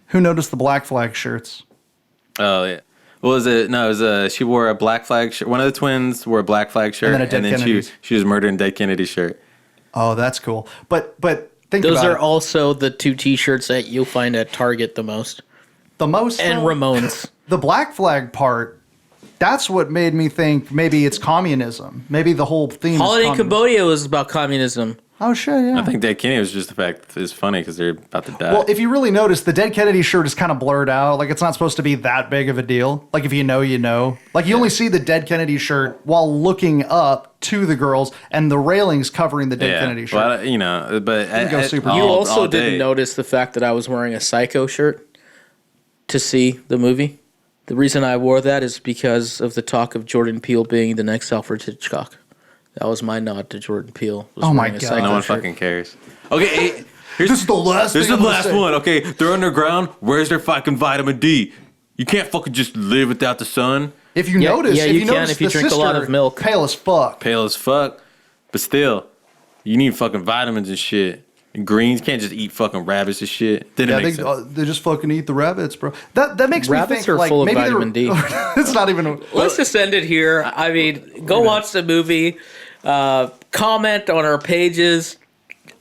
Who noticed the Black Flag shirts? Oh yeah. What was it? No, it was she wore a Black Flag shirt. One of the twins wore a Black Flag shirt, And then a Dead Kennedys. she was murdering Dead Kennedy shirt. Oh, that's cool. But think Those about are it. also the 2 T-shirts that you'll find at Target the most. The most And Ramones. the Black Flag part. That's what made me think maybe it's communism. Maybe the whole theme. Holiday in is Cambodia was about communism. Oh shit! Yeah. I think Dead Kennedy was just the fact that it's funny because they're about to die. Well, if you really notice, the Dead Kennedy shirt is kind of blurred out. Like, it's not supposed to be that big of a deal. Like, if you know, you know. Like, you only see the Dead Kennedy shirt while looking up to the girls, and the railings covering the Dead Kennedy shirt. Well, you know, but go super You all also didn't notice the fact that I was wearing a Psycho shirt to see the movie. The reason I wore that is because of the talk of Jordan Peele being the next Alfred Hitchcock. That was my nod to Jordan Peele. Was Oh my wearing a God. Psycho No one shirt. fucking cares. Okay, This is the last This is thing the I'm gonna last say. one. Okay, they're underground. Where's their fucking vitamin D? You can't fucking just live without the sun. If you Yeah, notice, yeah, if you you can notice if you the drink a lot sister, of milk. pale as fuck. Pale as fuck. But still, you need fucking vitamins and shit. And greens can't just eat fucking rabbits and shit. Then it Yeah, makes sense. they just fucking eat the rabbits, bro. That makes me Rabbits think are like full of maybe vitamin D. It's not even. Let's just end it here. I mean, go watch the movie. Comment on our pages.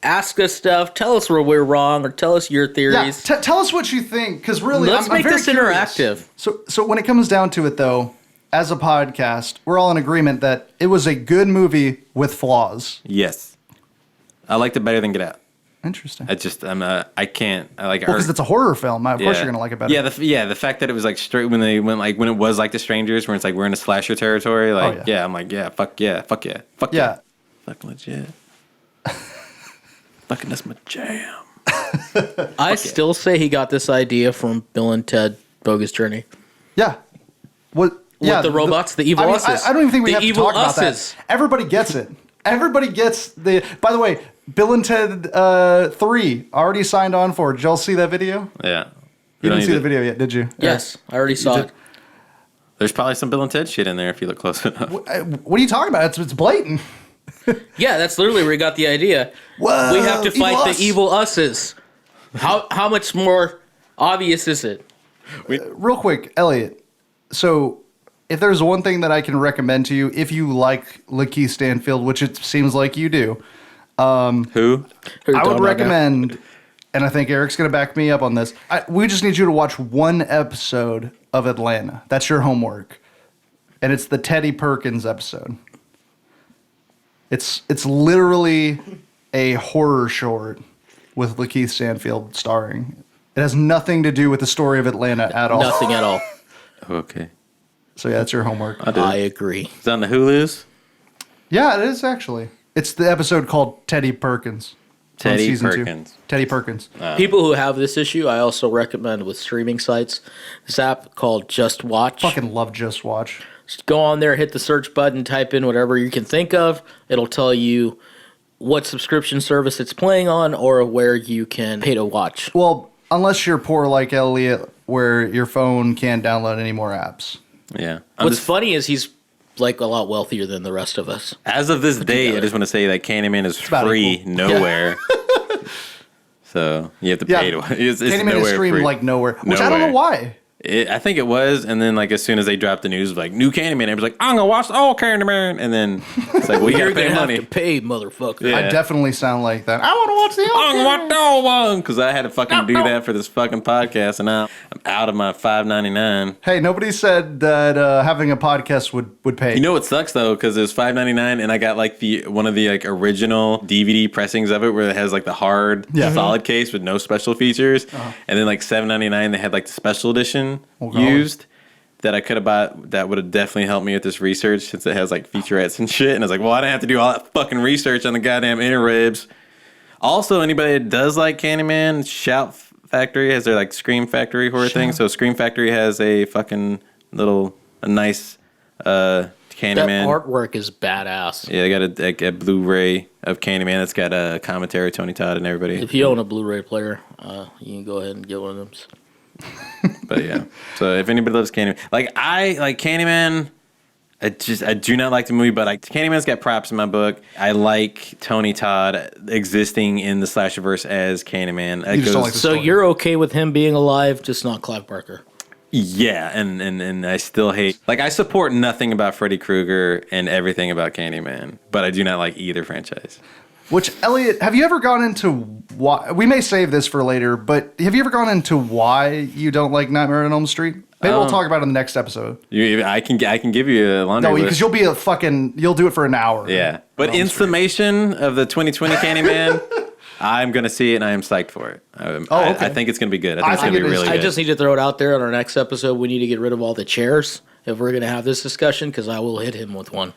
Ask us stuff. Tell us where we're wrong, or tell us your Yeah, theories. tell us what you think, because really, Let's I'm make very this curious. interactive. So when it comes down to it, though, as a podcast, we're all in agreement that it was a good movie with flaws. Yes. I liked it better than Get Out. Interesting. I just, I can't. I like Well, because it's a horror film. Of course, you're gonna like it better. Yeah, the fact that it was like straight when they went like when it was like The Strangers, where it's like we're in a slasher territory. Like, yeah. I'm like, fuck yeah, Yeah. fucking legit. Fucking that's my jam. I still say he got this idea from Bill and Ted Bogus Journey. Yeah. What? Yeah, the robots, the evil us's. I don't even think we The have to evil talk about us's. that. Everybody gets it. Everybody gets the. By the way, Bill and Ted 3 already signed on for it. Did y'all see that video? Yeah. You didn't see the video yet, did you? Yes, I already saw did? it. There's probably some Bill and Ted shit in there if you look close enough. What are you talking about? It's blatant. Yeah, that's literally where he got the idea. Whoa, We have to evil fight us. the evil us's. How much more obvious is it? Real quick, Elliot. So, if there's one thing that I can recommend to you, if you like Lakeith Stanfield, which it seems like you do, Who? I would recommend, and I think Eric's going to back me up on this. We just need you to watch one episode of Atlanta. That's your homework, and it's the Teddy Perkins episode. It's literally a horror short with Lakeith Stanfield starring. It has nothing to do with the story of Atlanta at all. Nothing at all. Okay. So yeah, that's your homework. I agree. It's on the Hulu's. Yeah, it is actually. It's the episode called Teddy Perkins. from Teddy season 2. Perkins. Teddy Perkins. People who have this issue, I also recommend with streaming sites, this app called Just Watch. Fucking love Just Watch. Just go on there, hit the search button, type in whatever you can think of. It'll tell you what subscription service it's playing on or where you can pay to watch. Well, unless you're poor like Elliot, where your phone can't download any more apps. Yeah. What's funny is he's like a lot wealthier than the rest of us. As of this day, together. I just want to say that Candyman is about free equal. nowhere. So you have to pay to. It's Candyman nowhere is streamed free. like nowhere, which I don't know Nowhere. why. I think it was, and then like as soon as they dropped the news, like new Candyman, I was like, I'm gonna watch the old Candyman, and then it's like, well, you gotta pay money. Have to pay, motherfucker. Yeah. I definitely sound like that. I want to watch the I'm old gonna watch the old one because I had to fucking do that for this fucking podcast, and now I'm out of my $5.99. Hey, nobody said that having a podcast would pay. You know what sucks though, because it was $5.99, and I got like one of the like original DVD pressings of it where it has like the hard solid case with no special features, and then like $7.99 they had like the special edition used. That I could have bought that would have definitely helped me with this research since it has like featurettes and shit. And I was like, well, I didn't have to do all that fucking research on the goddamn interwebs. Also, anybody that does like Candyman, Shout Factory has their like Scream Factory horror thing. So Scream Factory has a fucking a nice Candyman. That artwork is badass. Yeah, they got a Blu-ray of Candyman that's got a commentary, Tony Todd and everybody. If you own a Blu-ray player, you can go ahead and get one of them. But yeah, so if anybody loves Candyman, I like Candyman. I do not like the movie, but Candyman's got props in my book. I like Tony Todd existing in the Slasherverse as Candyman. So you're okay with him being alive, just not Clive Barker? Yeah, and I still hate. I support nothing about Freddy Krueger and everything about Candyman, but I do not like either franchise. Which, Elliot, have you ever gone into why? We may save this for later, but have you ever gone into why you don't like Nightmare on Elm Street? Maybe we'll talk about it in the next episode. I can give you a laundry list. No, because you'll do it for an hour. Yeah, but in summation of the 2020 Candyman, I'm gonna see it and I am psyched for it. Okay. I think it's gonna be good. I think it's gonna be really good. I just need to throw it out there on our next episode. We need to get rid of all the chairs if we're gonna have this discussion, because I will hit him with one.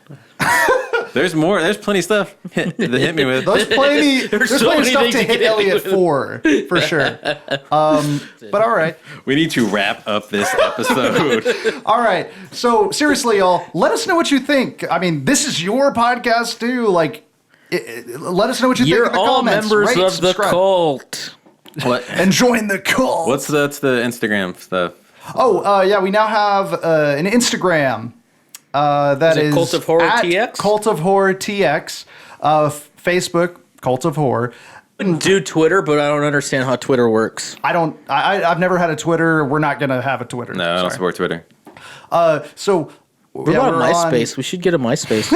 There's more. There's plenty of stuff to hit me with. There's plenty of stuff to hit Elliot for sure. But all right. We need to wrap up this episode. All right. So seriously, y'all, let us know what you think. I mean, this is your podcast too. Let us know what you think in the comments. You're all members Rate, of subscribe. the cult. What? And join the cult. That's the Instagram stuff. Oh, yeah, we now have an Instagram. That is Cult of Horror TX? Cult of Horror TX. Facebook, Cult of Horror. Do Twitter, but I don't understand how Twitter works. I've never had a Twitter. We're not going to have a Twitter. No, I don't support Twitter. So we're on MySpace. We should get a MySpace.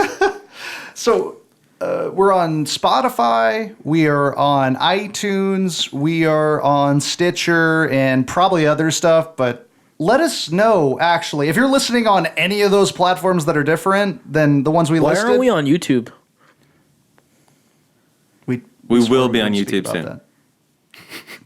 So we're on Spotify. We are on iTunes. We are on Stitcher and probably other stuff, but let us know, actually, if you're listening on any of those platforms that are different than the ones we listed. Why aren't we on YouTube? We will be on YouTube soon. No,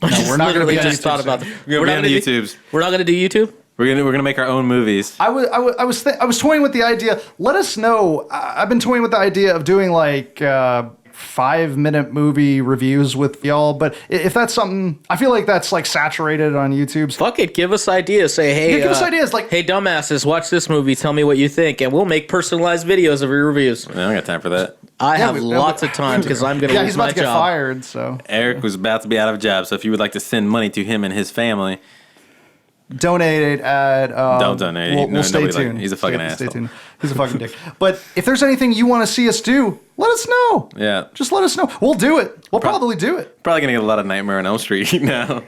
we're not going to be on YouTube. Thought about that. We're going to be on YouTubes. We're not going to do YouTube? We're gonna make our own movies. I was toying with the idea. Let us know. I've been toying with the idea of doing 5-minute movie reviews with y'all, but if that's something, I feel like that's saturated on YouTube. Fuck it, give us ideas. Say, hey, give us ideas. Hey, dumbasses, watch this movie. Tell me what you think, and we'll make personalized videos of your reviews. I don't got time for that. I have lots of time because I'm gonna lose my job. He's about to get fired. So Eric was about to be out of a job. So if you would like to send money to him and his family, donate it at. Don't donate. We'll stay tuned. He's a fucking asshole. Stay tuned. He's a fucking dick. But if there's anything you want to see us do, let us know. Yeah. Just let us know. We'll do it. We'll probably do it. Probably gonna get a lot of Nightmare on Elm Street now.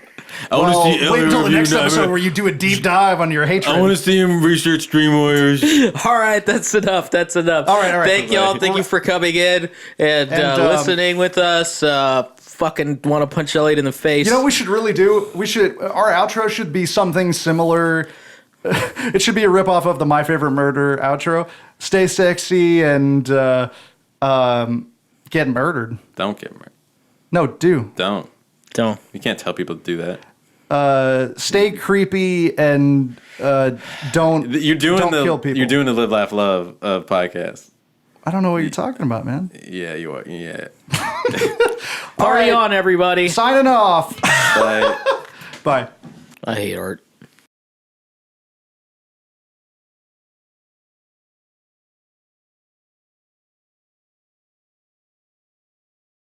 Wait until the next episode where you do a deep dive on your hatred. I want to see him research Dream Warriors. All right, that's enough. All right. Thank y'all. Thank you for coming in and listening with us. Fucking want to punch Elliot in the face. You know what we should really do? Our outro should be something similar. It should be a ripoff of the My Favorite Murder outro. Stay sexy and get murdered. Don't get murdered. No, do. Don't. You can't tell people to do that. Stay creepy and don't kill people. You're doing the Live, Laugh, Love podcast. I don't know what you're talking about, man. Yeah, you are. Yeah. Party on, everybody. Signing off. Bye. Bye. I hate art.